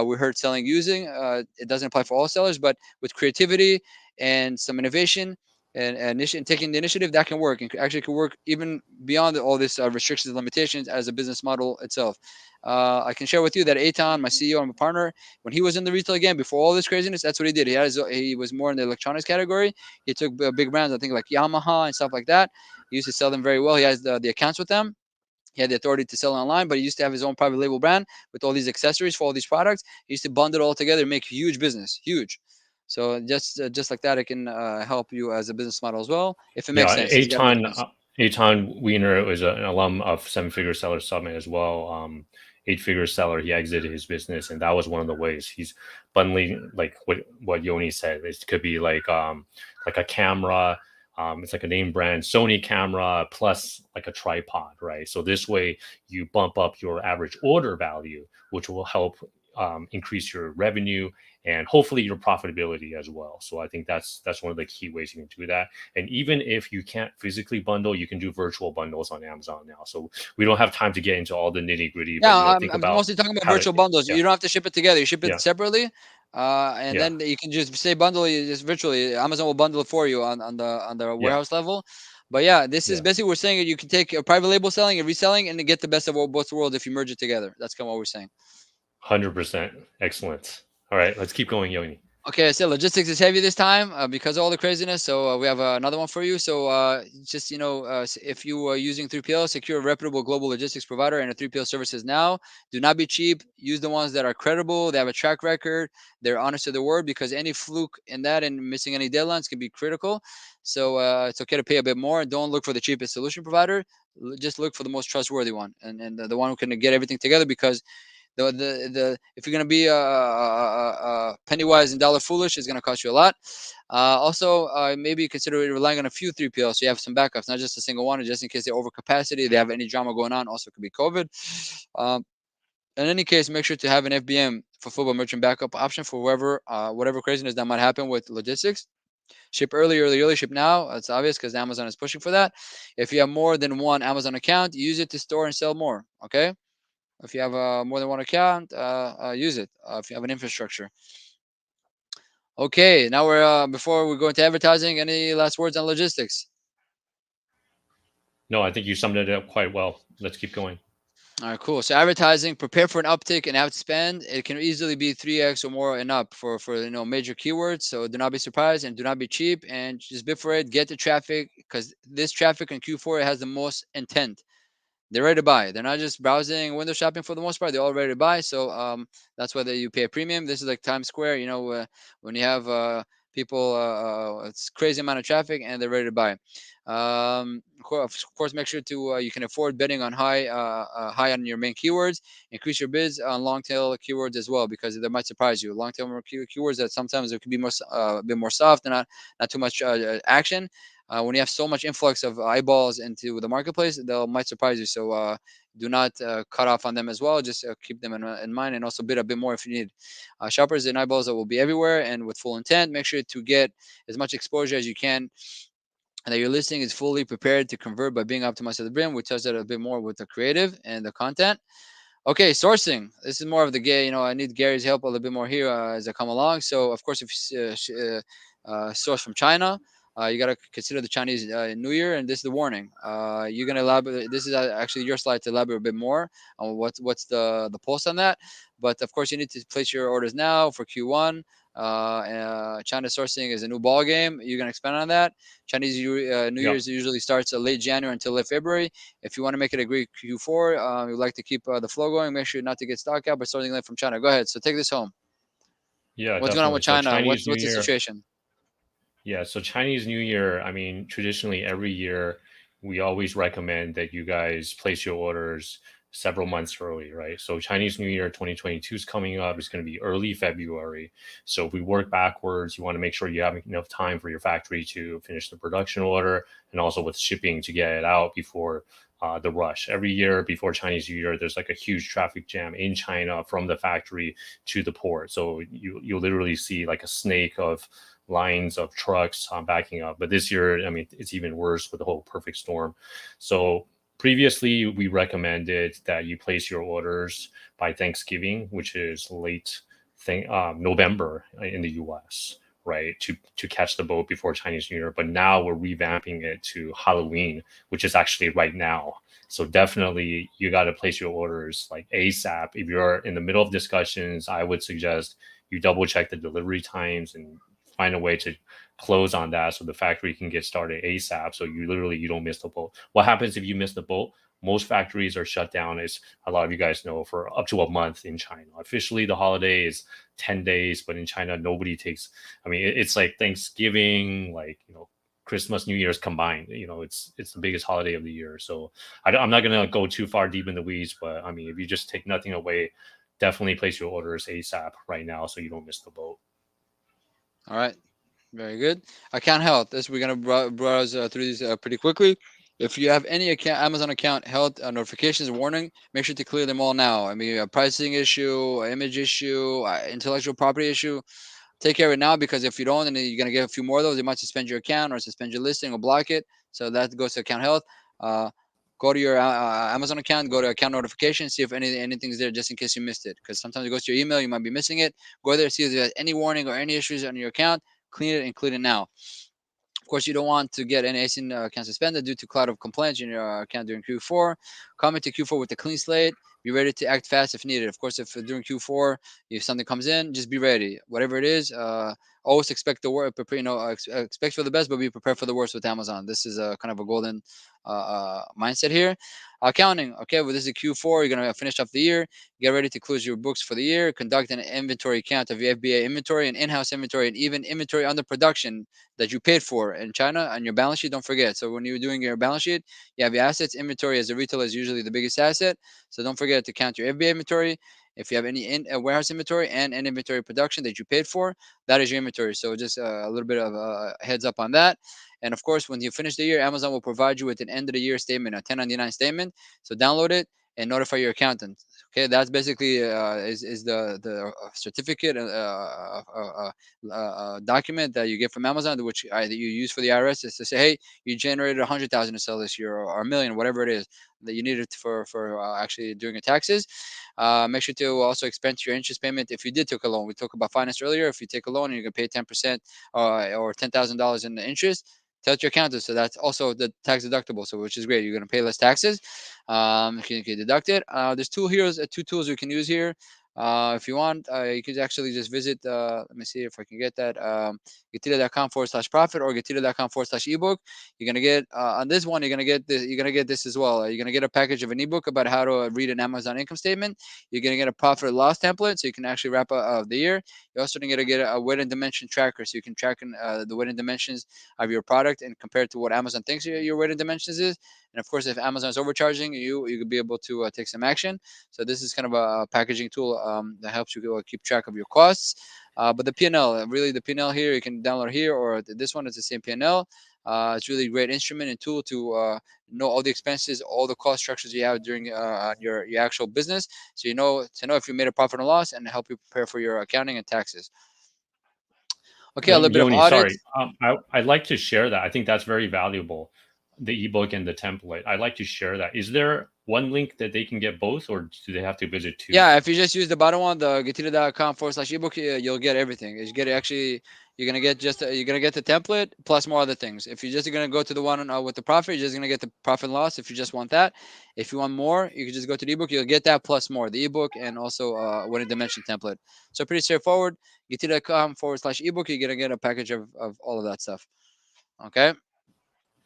we heard selling using. It doesn't apply for all sellers, but with creativity and some innovation and taking the initiative, that can work, and actually can work even beyond all this restrictions and limitations as a business model itself. I can share with you that Eitan, my CEO and my partner, when he was in the retail again before all this craziness, that's what he did. He was more in the electronics category. He took big brands, I think like Yamaha and stuff like that. He used to sell them very well. He has the accounts with them. He had the authority to sell online, but he used to have his own private label brand with all these accessories for all these products. He used to bundle it all together and make huge business, huge. So just like that, it can help you as a business model as well, if it makes Yeah, sense. It's got to make sense. Eitan Wiener was an alum of Seven Figure Seller Summit as well. Eight Figure Seller, he exited his business, and that was one of the ways he's bundling, like what Yoni said. It could be like a camera. It's like a name brand Sony camera plus like a tripod, right? So this way you bump up your average order value, which will help increase your revenue and hopefully your profitability as well. So I think that's one of the key ways you can do that. And even if you can't physically bundle, you can do virtual bundles on Amazon now. So we don't have time to get into all the nitty gritty, but Yeah, think I'm about mostly talking about how to, virtual bundles. yeah, You don't have to ship it together. You ship it yeah, separately, and yeah, then you can just say bundle it just virtually. Amazon will bundle it for you on the yeah, warehouse level. But yeah, this is yeah, basically we're saying you can take a private label selling and reselling and get the best of both worlds if you merge it together. That's kind of what we're saying. 100%. Excellent. All right, let's keep going, Yoni. Okay, so logistics is heavy this time because of all the craziness. So we have another one for you. So just if you are using 3PL, secure a reputable global logistics provider and a 3PL services now. Do not be cheap. Use the ones that are credible. They have a track record. They're honest to their word because any fluke in that and missing any deadlines can be critical. So it's okay to pay a bit more. Don't look for the cheapest solution provider. Just look for the most trustworthy one and the one who can get everything together because the if you're gonna be penny wise and dollar foolish, it's gonna cost you a lot. Also, maybe consider relying on a few 3PL so you have some backups, not just a single one, just in case they're over capacity, they have any drama going on. Also, could be COVID. In any case, make sure to have an FBM fulfillable merchant backup option for whatever craziness that might happen with logistics. Ship early, ship now. It's obvious because Amazon is pushing for that. If you have more than one Amazon account, use it to store and sell more. Okay. If you have more than one account, use it. If you have an infrastructure. Okay, now we're before we go into advertising. Any last words on logistics? No, I think you summed it up quite well. Let's keep going. All right, cool. So advertising, prepare for an uptick in ad spend. It can easily be 3x or more and up for major keywords. So do not be surprised and do not be cheap and just bid for it. Get the traffic because this traffic in Q4 has the most intent. They're ready to buy. They're not just browsing, window shopping for the most part. They're all ready to buy. So that's why you pay a premium. This is like Times Square. When you have people, it's crazy amount of traffic, and they're ready to buy. Of course, make sure to you can afford bidding on high on your main keywords. Increase your bids on long tail keywords as well because they might surprise you. Long tail keywords that sometimes it could be a bit more soft and not too much action. When you have so much influx of eyeballs into the marketplace, they might surprise you. So do not cut off on them as well. Just keep them in mind and also bid a bit more if you need. Shoppers and eyeballs that will be everywhere and with full intent. Make sure to get as much exposure as you can and that your listing is fully prepared to convert by being optimized to the brim. We touched that a bit more with the creative and the content. Okay, sourcing. This is more of the gay. I need Gary's help a little bit more here as I come along. So, of course, if you source from China, you got to consider the Chinese New Year, and this is the warning. You're gonna elaborate. This is actually your slide to elaborate a bit more on what's the pulse on that. But of course, you need to place your orders now for Q1. China sourcing is a new ball game. You're gonna expand on that. Chinese New Yeah. Year's usually starts late January until late February. If you want to make it a great Q4, you'd like to keep the flow going. Make sure not to get stock out by starting late from China. Go ahead. So take this home. Yeah, What's going on with definitely. So China? Chinese New What's the Year. situation? Yeah, so Chinese New Year, I mean, traditionally every year we always recommend that you guys place your orders several months early, right? So Chinese New Year 2022 is coming up. It's going to be early February. So if we work backwards, you want to make sure you have enough time for your factory to finish the production order and also with shipping to get it out before the rush. Every year before Chinese New Year, there's like a huge traffic jam in China from the factory to the port. So you literally see like a snake of lines of trucks backing up. But this year, I mean, it's even worse with the whole perfect storm. So previously, we recommended that you place your orders by Thanksgiving, which is late November in the US, right? To catch the boat before Chinese New Year. But now we're revamping it to Halloween, which is actually right now. So definitely you got to place your orders like ASAP. If you're in the middle of discussions, I would suggest you double check the delivery times and find a way to close on that so the factory can get started ASAP. So you don't miss the boat. What happens if you miss the boat? Most factories are shut down, as a lot of you guys know, for up to a month in China. Officially, the holiday is 10 days, but in China, nobody takes, I mean, it's like Thanksgiving, like, Christmas, New Year's combined. It's the biggest holiday of the year. So I'm not going to go too far deep in the weeds, but I mean, if you just take nothing away, definitely place your orders ASAP right now so you don't miss the boat. All right. Very good. Account health. This we're gonna browse through these pretty quickly. If you have any Amazon account health notifications warning, make sure to clear them all now. I mean, a pricing issue, image issue, intellectual property issue. Take care of it now, because if you don't, then you're gonna get a few more of those. They might suspend your account or suspend your listing or block it. So that goes to account health. Go to your Amazon account, go to account notifications, see if anything's there, just in case you missed it. Because sometimes it goes to your email, you might be missing it. Go there, see if there's any warning or any issues on your account. Clean it and clean it now. Of course, you don't want to get any ASIN account suspended due to cloud of complaints in your account during Q4. Come into Q4 with a clean slate. Be ready to act fast if needed. Of course, if during Q4 if something comes in, just be ready. Whatever it is, always expect the worst. Expect for the best, but be prepared for the worst with Amazon. This is a kind of a golden mindset here. Accounting. Okay, well, this is Q4. You're gonna finish off the year. Get ready to close your books for the year. Conduct an inventory count of your FBA inventory and in-house inventory, and even inventory under production that you paid for in China on your balance sheet. Don't forget. So when you're doing your balance sheet, you have your assets. Inventory as a retailer is usually the biggest asset. So don't forget to count your FBA inventory. If you have any warehouse inventory and an inventory production that you paid for, that is your inventory. So just a little bit of a heads up on that. And of course, when you finish the year, Amazon will provide you with an end of the year statement, a 1099 statement. So download it and notify your accountant. Okay, that's basically is the certificate document that you get from Amazon, which that you use for the IRS, is to say, hey, you generated 100,000 to sell this year, or a million, whatever it is that you needed for actually doing your taxes. Make sure to also expense your interest payment if you did take a loan. We talked about finance earlier. If you take a loan and you can pay 10% or $10,000 in the interest, tell your accountant. So that's also the tax deductible. So which is great. You're going to pay less taxes. You can deduct it. There's two tools you can use here. If you want, you could actually just visit. Let me see if I can get that. GETIDA.com/profit or GETIDA.com/ebook. You're gonna get on this one. You're gonna get this. You're gonna get this as well. You're gonna get a package of an ebook about how to read an Amazon income statement. You're gonna get a profit and loss template, so you can actually wrap up the year. You're also gonna get a weight and dimension tracker, so you can track the weight and dimensions of your product and compare it to what Amazon thinks your weight and dimensions is. And of course, if Amazon is overcharging you, you could be able to take some action. So this is kind of a packaging tool that helps you keep track of your costs. But the P&L, really the P&L here, you can download here, or this one is the same P&L. It's really a great instrument and tool to know all the expenses, all the cost structures you have during your actual business. So you know if you made a profit or loss, and help you prepare for your accounting and taxes. Okay, a little bit of Yoni, audit. sorry. I'd like to share that. I think that's very valuable, the ebook and the template. I'd like to share that. Is there one link that they can get both, or do they have to visit two? Yeah, if you just use the bottom one, the getida.com/ebook, you'll get everything. You get actually, you're gonna get you're gonna get the template plus more other things. If you're just gonna go to the one with the profit, you're just gonna get the profit and loss. If you just want that, if you want more, you can just go to the ebook. You'll get that plus more, the ebook and also one dimension template. So pretty straightforward. Getida.com/ebook, you're gonna get a package of all of that stuff. Okay.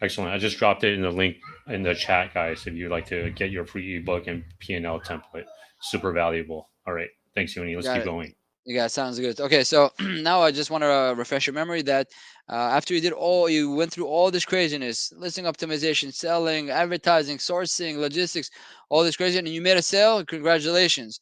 Excellent. I just dropped it in the link in the chat, guys. If you'd like to get your free ebook and P&L template, super valuable. All right. Thanks, Yoni. Let's Got keep it. going. Yeah, sounds good. Okay, so now I just want to refresh your memory that after you went through all this craziness, listing optimization, selling, advertising, sourcing, logistics, all this crazy, and you made a sale, congratulations.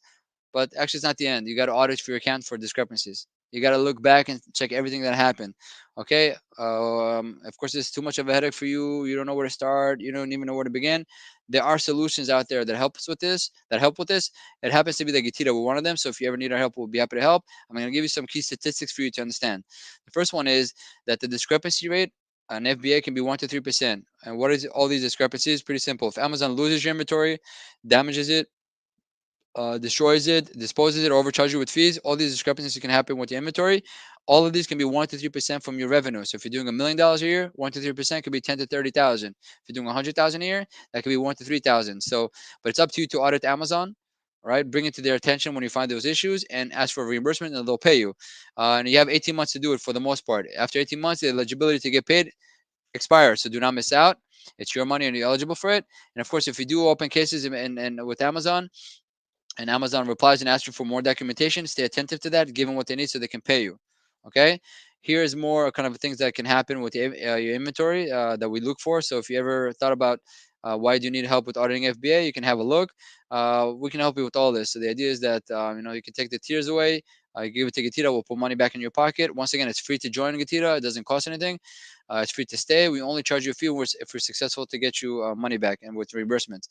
But actually, it's not the end. You got to audit for your account for discrepancies. You got to look back and check everything that happened. Okay. Of course, it's too much of a headache for you. You don't know where to start. You don't even know where to begin. There are solutions out there that help us with this. That help with this. It happens to be that GETIDA. We're one of them. So if you ever need our help, we'll be happy to help. I'm going to give you some key statistics for you to understand. The first one is that the discrepancy rate an FBA can be 1 to 3%. And what is all these discrepancies? Pretty simple. If Amazon loses your inventory, damages it, destroys it, disposes it, or overcharges you with fees. All these discrepancies can happen with your inventory. All of these can be 1 to 3% from your revenue. So if you're doing $1 million a year, 1 to 3% could be 10 to 30,000. If you're doing 100,000 a year, that could be 1 to 3,000. So, but it's up to you to audit Amazon. right? Bring it to their attention when you find those issues and ask for reimbursement, and they'll pay you. And you have 18 months to do it for the most part. After 18 months, the eligibility to get paid expires, so do not miss out. It's your money and you're eligible for it. And of course, if you do open cases and with Amazon, and Amazon replies and asks you for more documentation, stay attentive to that, give them what they need so they can pay you. Okay. Here's more kind of things that can happen with your inventory that we look for. So if you ever thought about why do you need help with auditing FBA, you can have a look. We can help you with all this. So the idea is that you can take the tiers away. Give it to GETIDA. We'll put money back in your pocket. Once again, it's free to join GETIDA. It doesn't cost anything. It's free to stay. We only charge you a fee if we're successful to get you money back and with reimbursements.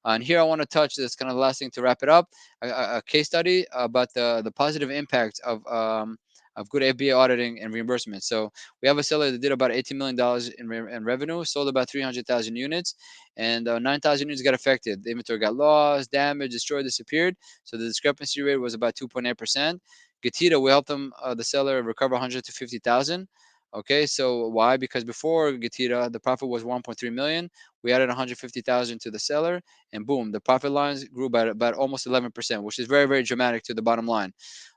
And here I want to touch this kind of the last thing to wrap it up, a case study about the positive impact of good FBA auditing and reimbursement. So we have a seller that did about $18 million in revenue, sold about 300,000 units, and 9,000 units got affected. The inventory got lost, damaged, destroyed, disappeared. So the discrepancy rate was about 2.8%. GETIDA, we helped them, the seller, recover 100 to 50,000. Okay, so why? Because before GETIDA, the profit was 1.3 million. We added 150,000 to the seller, and boom, the profit lines grew by about almost 11%, which is very, very dramatic to the bottom line.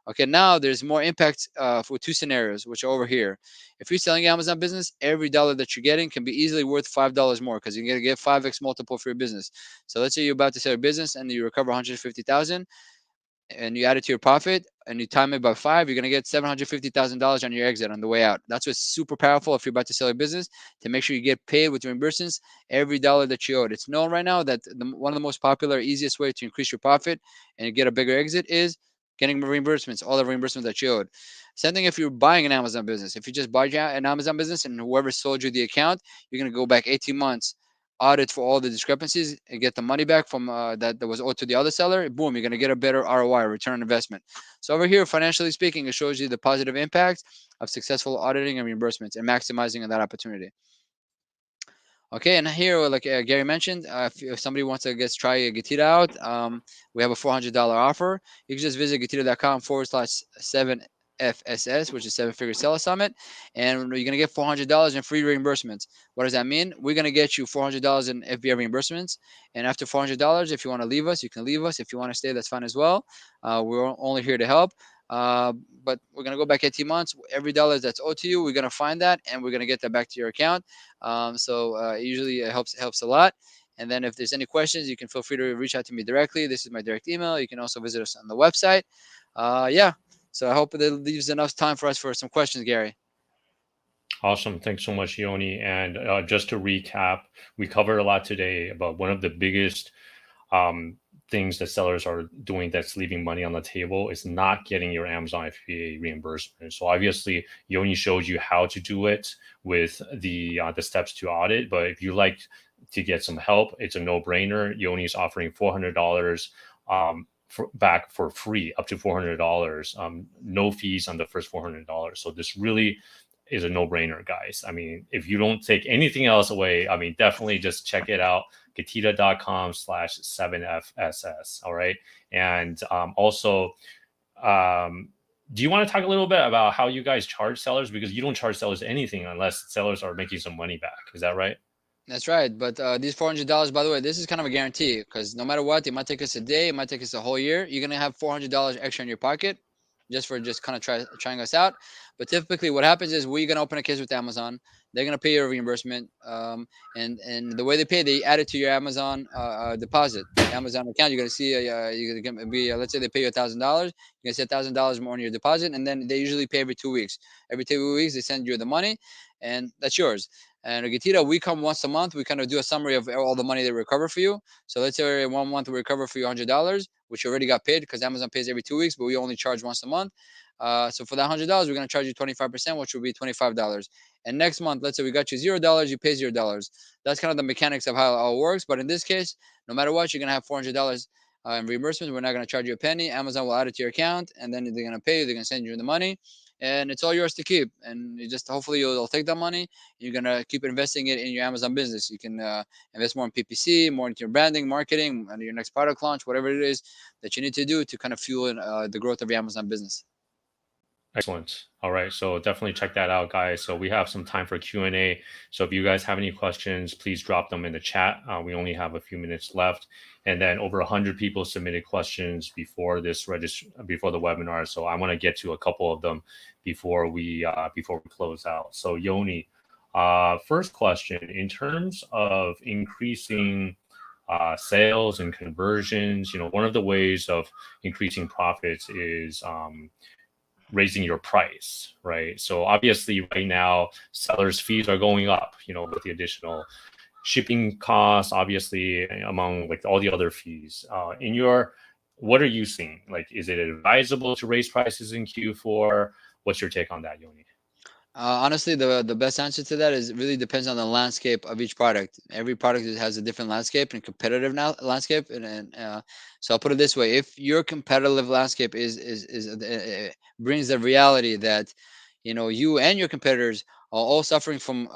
Okay, now there's more impact for two scenarios, which are over here. If you're selling Amazon business, every dollar that you're getting can be easily worth $5 more because you're going to get 5x multiple for your business. So let's say you're about to sell your business and you recover 150,000 and you add it to your profit and you time it by 5, you're going to get $750,000 on your exit on the way out. That's what's super powerful if you're about to sell a business, to make sure you get paid with reimbursements every dollar that you owed. It's known right now that one of the most popular, easiest way to increase your profit and get a bigger exit is getting reimbursements, all the reimbursements that you owed. Same thing if you're buying an Amazon business. If you just buy an Amazon business and whoever sold you the account, you're going to go back 18 months, audit for all the discrepancies and get the money back from that was owed to the other seller. Boom, you're going to get a better ROI, return on investment. So over here, financially speaking, it shows you the positive impact of successful auditing and reimbursements and maximizing that opportunity. Okay, and here, like Gary mentioned, if somebody wants to try GETIDA out, we have a $400 offer. You can just visit getida.com/7FSS, which is Seven Figure Seller Summit, and you're going to get $400 in free reimbursements. What does that mean? We're going to get you $400 in FBA reimbursements, and after $400, if you want to leave us, you can leave us. If you want to stay, that's fine as well. We're only here to help. But we're going to go back 18 months. Every dollar that's owed to you, we're going to find that and we're going to get that back to your account. Usually it helps a lot. And then if there's any questions, you can feel free to reach out to me directly. This is my direct email. You can also visit us on the website. Yeah. So I hope that leaves enough time for us for some questions, Gary. Awesome. Thanks so much, Yoni. And just to recap, we covered a lot today about one of the biggest things that sellers are doing that's leaving money on the table is not getting your Amazon FBA reimbursement. So obviously, Yoni showed you how to do it with the steps to audit. But if you like to get some help, it's a no-brainer. Yoni is offering $400 back for free, up to $400, no fees on the first $400. So this really is a no-brainer, guys. I mean, if you don't take anything else away, I mean, definitely just check it out. GETIDA.com/7FSS. All right. And also, do you want to talk a little bit about how you guys charge sellers? Because you don't charge sellers anything unless sellers are making some money back. Is that right? That's right. But these $400, by the way, this is kind of a guarantee because no matter what, it might take us a day, it might take us a whole year. You're going to have $400 extra in your pocket just for kind of trying us out. But typically what happens is we're going to open a case with Amazon. They're going to pay your reimbursement. And the way they pay, they add it to your Amazon deposit, Amazon account. You're going to see, you're going to be, let's say they pay you $1,000. You're going to see $1,000 more on your deposit. And then they usually pay every 2 weeks. Every 2 weeks, they send you the money and that's yours. And GETIDA, we come once a month. We kind of do a summary of all the money they recover for you. So let's say 1 month we recover for you $100, which you already got paid because Amazon pays every 2 weeks, but we only charge once a month. So for that $100, we're going to charge you 25%, which will be $25. And next month, let's say we got you $0, you pay $0. That's kind of the mechanics of how it all works. But in this case, no matter what, you're going to have $400 in reimbursements. We're not going to charge you a penny. Amazon will add it to your account, and then they're going to pay you. They're going to send you the money, and it's all yours to keep. And you just hopefully you'll take that money. You're going to keep investing it in your Amazon business. You can invest more in PPC, more into your branding, marketing, and your next product launch, whatever it is that you need to do to kind of fuel the growth of your Amazon business. Excellent. All right. So definitely check that out, guys. So we have some time for Q&A. So if you guys have any questions, please drop them in the chat. We only have a few minutes left. And then over 100 people submitted questions before before the webinar. So I want to get to a couple of them before we close out. So Yoni, first question, in terms of increasing sales and conversions, one of the ways of increasing profits is raising your price, right? So obviously right now sellers fees are going up, with the additional shipping costs, obviously among like all the other fees. What are you seeing? Like, is it advisable to raise prices in Q4? What's your take on that, Yoni? Honestly, the best answer to that is it really depends on the landscape of each product. Every product has a different landscape and competitive landscape, and so I'll put it this way: if your competitive landscape brings the reality that you and your competitors are all suffering from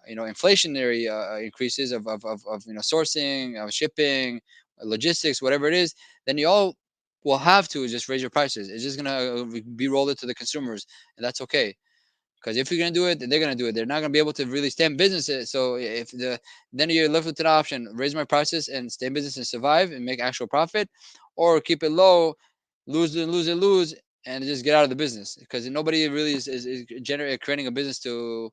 inflationary increases of sourcing, shipping, logistics, whatever it is, then you all will have to just raise your prices. It's just gonna be rolled into the consumers, and that's okay. Because if you're gonna do it, they're gonna do it. They're not gonna be able to really stay in business. So then you're left with an option: raise my prices and stay in business and survive and make actual profit, or keep it low, lose, and just get out of the business. Because nobody really is creating a business to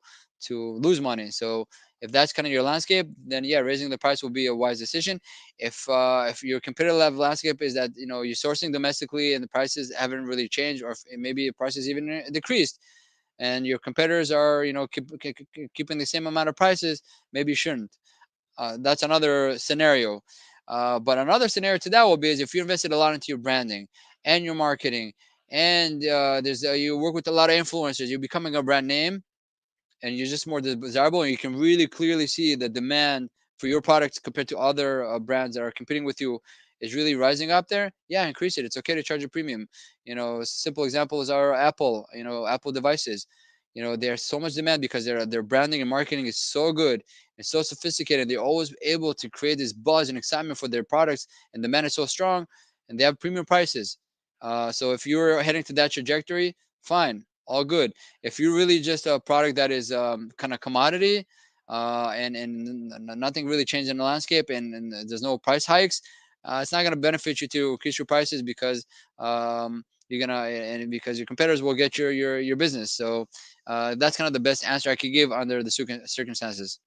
lose money. So if that's kind of your landscape, then yeah, raising the price will be a wise decision. If your competitive landscape is that you're sourcing domestically and the prices haven't really changed, or maybe prices even decreased, and your competitors are keeping the same amount of prices, maybe you shouldn't. That's another scenario. But another scenario to that will be is if you invested a lot into your branding and your marketing, and you work with a lot of influencers, you're becoming a brand name, and you're just more desirable, and you can really clearly see the demand for your products compared to other brands that are competing with you is really rising up there. Yeah, increase it. It's okay to charge a premium. A simple example is our Apple devices. There's so much demand because their branding and marketing is so good and so sophisticated. They're always able to create this buzz and excitement for their products, and demand is so strong, and they have premium prices. So if you're heading to that trajectory, fine, all good. If you're really just a product that is kind of commodity, and nothing really changed in the landscape, and there's no price hikes, it's not going to benefit you to increase your prices because you're gonna and because your competitors will get your business. So that's kind of the best answer I could give under the circumstances.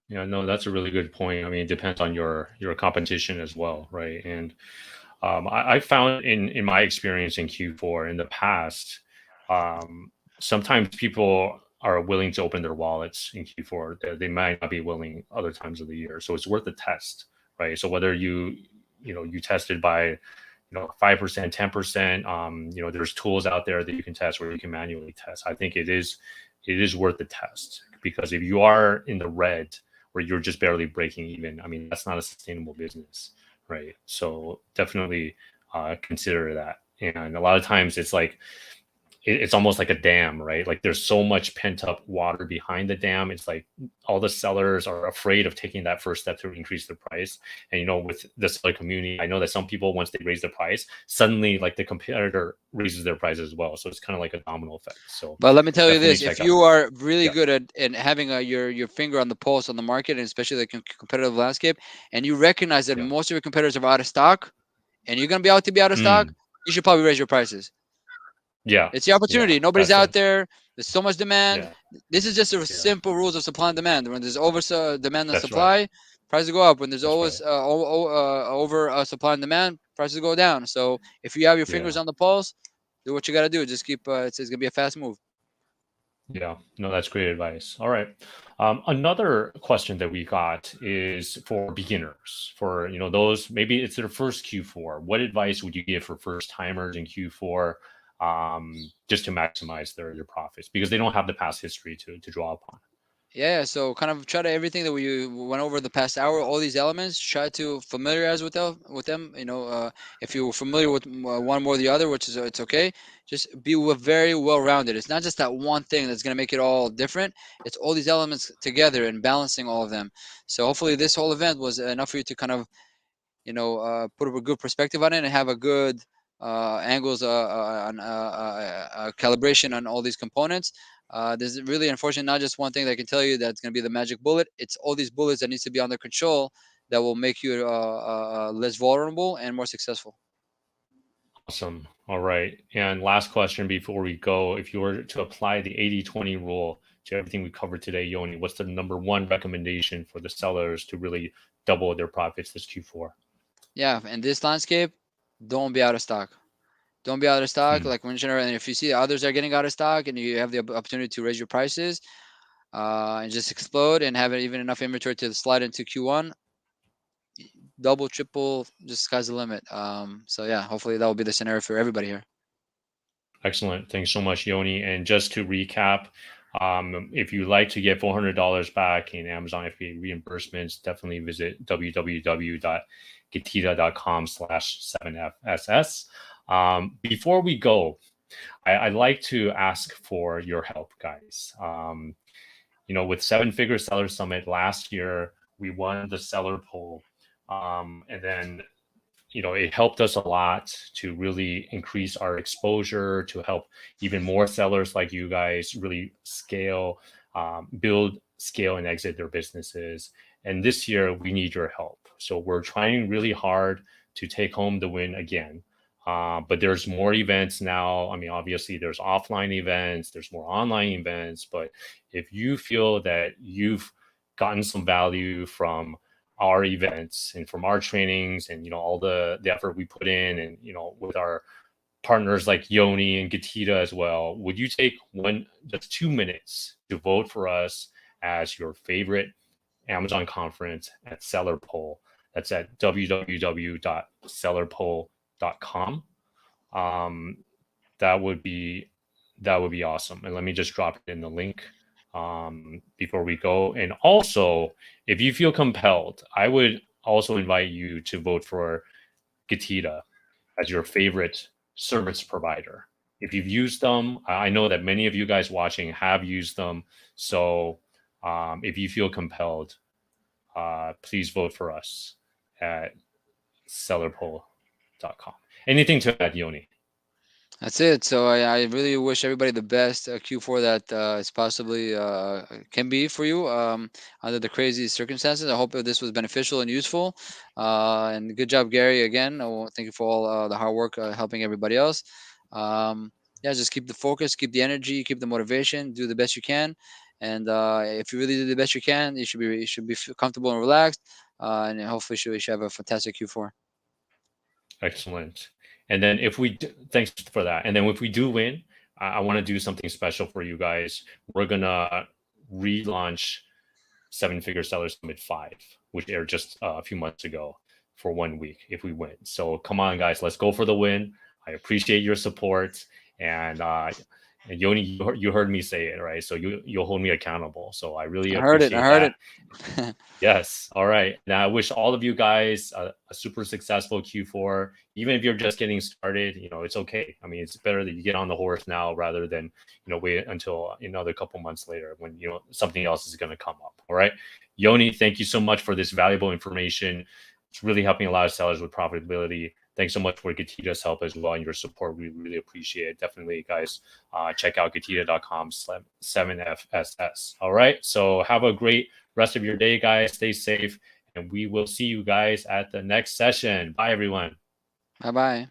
Yeah, no, that's a really good point. I mean, it depends on your competition as well, right? And I found in my experience in Q4 in the past, sometimes people are willing to open their wallets in Q4. They might not be willing other times of the year, so it's worth a test, right? So whether you tested by 5%, 10%, there's tools out there that you can test where you can manually test. I think it is worth the test, because if you are in the red where you're just barely breaking even, I mean, that's not a sustainable business, right? So definitely consider that. And a lot of times it's like it's almost like a dam, right? Like there's so much pent up water behind the dam. It's like all the sellers are afraid of taking that first step to increase the price. And with the seller community, I know that some people, once they raise the price, suddenly like the competitor raises their price as well. So it's kind of like a domino effect. So But let me tell you definitely this: check if out. you are really Yeah. good at and having your finger on the pulse on the market, and especially the competitive landscape, and you recognize that Yeah. most of your competitors are out of stock, and you're gonna be out of stock, Mm, you should probably raise your prices. yeah. It's the Yeah. opportunity. Nobody's That's out it. there. There's so much demand. Yeah. This is just a Yeah. simple rules of supply and demand. When there's over demand and That's right. supply, prices go up. When there's That's right. always over supply and demand, prices go down. So if you have your fingers Yeah. on the pulse, do what you got to do. Just keep. It's gonna be a fast move. Yeah, no, that's great advice. All right. Another question that we got is for beginners, for those maybe it's their first Q4. What advice would you give for first timers in Q4, just to maximize their profits because they don't have the past history to draw upon? Yeah, so kind of try to everything that we went over the past hour, all these elements, try to familiarize with them. If you're familiar with one more than the other, which is it's okay. Just be very well rounded. It's not just that one thing that's gonna make it all different. It's all these elements together and balancing all of them. So hopefully this whole event was enough for you to kind of put a good perspective on it and have a good angles, calibration on all these components. There's really, unfortunately, not just one thing that I can tell you that's going to be the magic bullet. It's all these bullets that needs to be under control that will make you less vulnerable and more successful. Awesome. All right. And last question before we go, if you were to apply the 80-20 rule to everything we covered today, Yoni, what's the number one recommendation for the sellers to really double their profits this Q4? Yeah, in this landscape, don't be out of stock. Don't be out of stock. Like mentioned, and if you see others are getting out of stock and you have the opportunity to raise your prices and just explode and have even enough inventory to slide into Q1, double, triple, just sky's the limit. So yeah, hopefully that will be the scenario for everybody here. Excellent. Thanks so much, Yoni. And just to recap, if you'd like to get $400 back in Amazon FBA reimbursements, definitely visit www.getida.com/7FSS. Before we go, I'd like to ask for your help, guys. With Seven Figure Seller Summit last year, we won the seller poll. And then it helped us a lot to really increase our exposure, to help even more sellers like you guys really scale, build, scale, and exit their businesses. And this year, we need your help. So we're trying really hard to take home the win again. But there's more events now. I mean, obviously, there's offline events, there's more online events. But if you feel that you've gotten some value from our events and from our trainings and all the effort we put in, and with our partners like Yoni and GETIDA as well, would you take just 2 minutes to vote for us as your favorite Amazon conference at Seller Poll? That's at www.sellerpoll.com. That would be awesome. And let me just drop it in the link before we go. And also, if you feel compelled, I would also invite you to vote for GETIDA as your favorite service provider. If you've used them, I know that many of you guys watching have used them. So if you feel compelled, please vote for us at sellerpoll.com. Anything to add, Yoni? That's it. So I really wish everybody the best Q4 that is possibly can be for you under the crazy circumstances. I hope this was beneficial and useful. And good job, Gary. Again, thank you for all the hard work helping everybody else. Yeah, just keep the focus, keep the energy, keep the motivation, do the best you can. And if you really do the best you can, you should be comfortable and relaxed. And hopefully, you should have a fantastic Q4. Excellent. And then thanks for that. And then if we do win, I want to do something special for you guys. We're going to relaunch Seven Figure Seller Summit 5, which aired just a few months ago, for 1 week if we win. So come on, guys, let's go for the win. I appreciate your support. And Yoni, you heard me say it, right? So you'll hold me accountable. So I really appreciate that. I heard it. Yes. All right. Now I wish all of you guys a super successful Q4. Even if you're just getting started, it's okay. I mean, it's better that you get on the horse now rather than, wait until another couple months later when, something else is going to come up. All right. Yoni, thank you so much for this valuable information. It's really helping a lot of sellers with profitability. Thanks so much for GETIDA's help as well and your support. We really appreciate it. Definitely, guys, check out getida.com/7FSS. All right. So have a great rest of your day, guys. Stay safe. And we will see you guys at the next session. Bye, everyone. Bye-bye.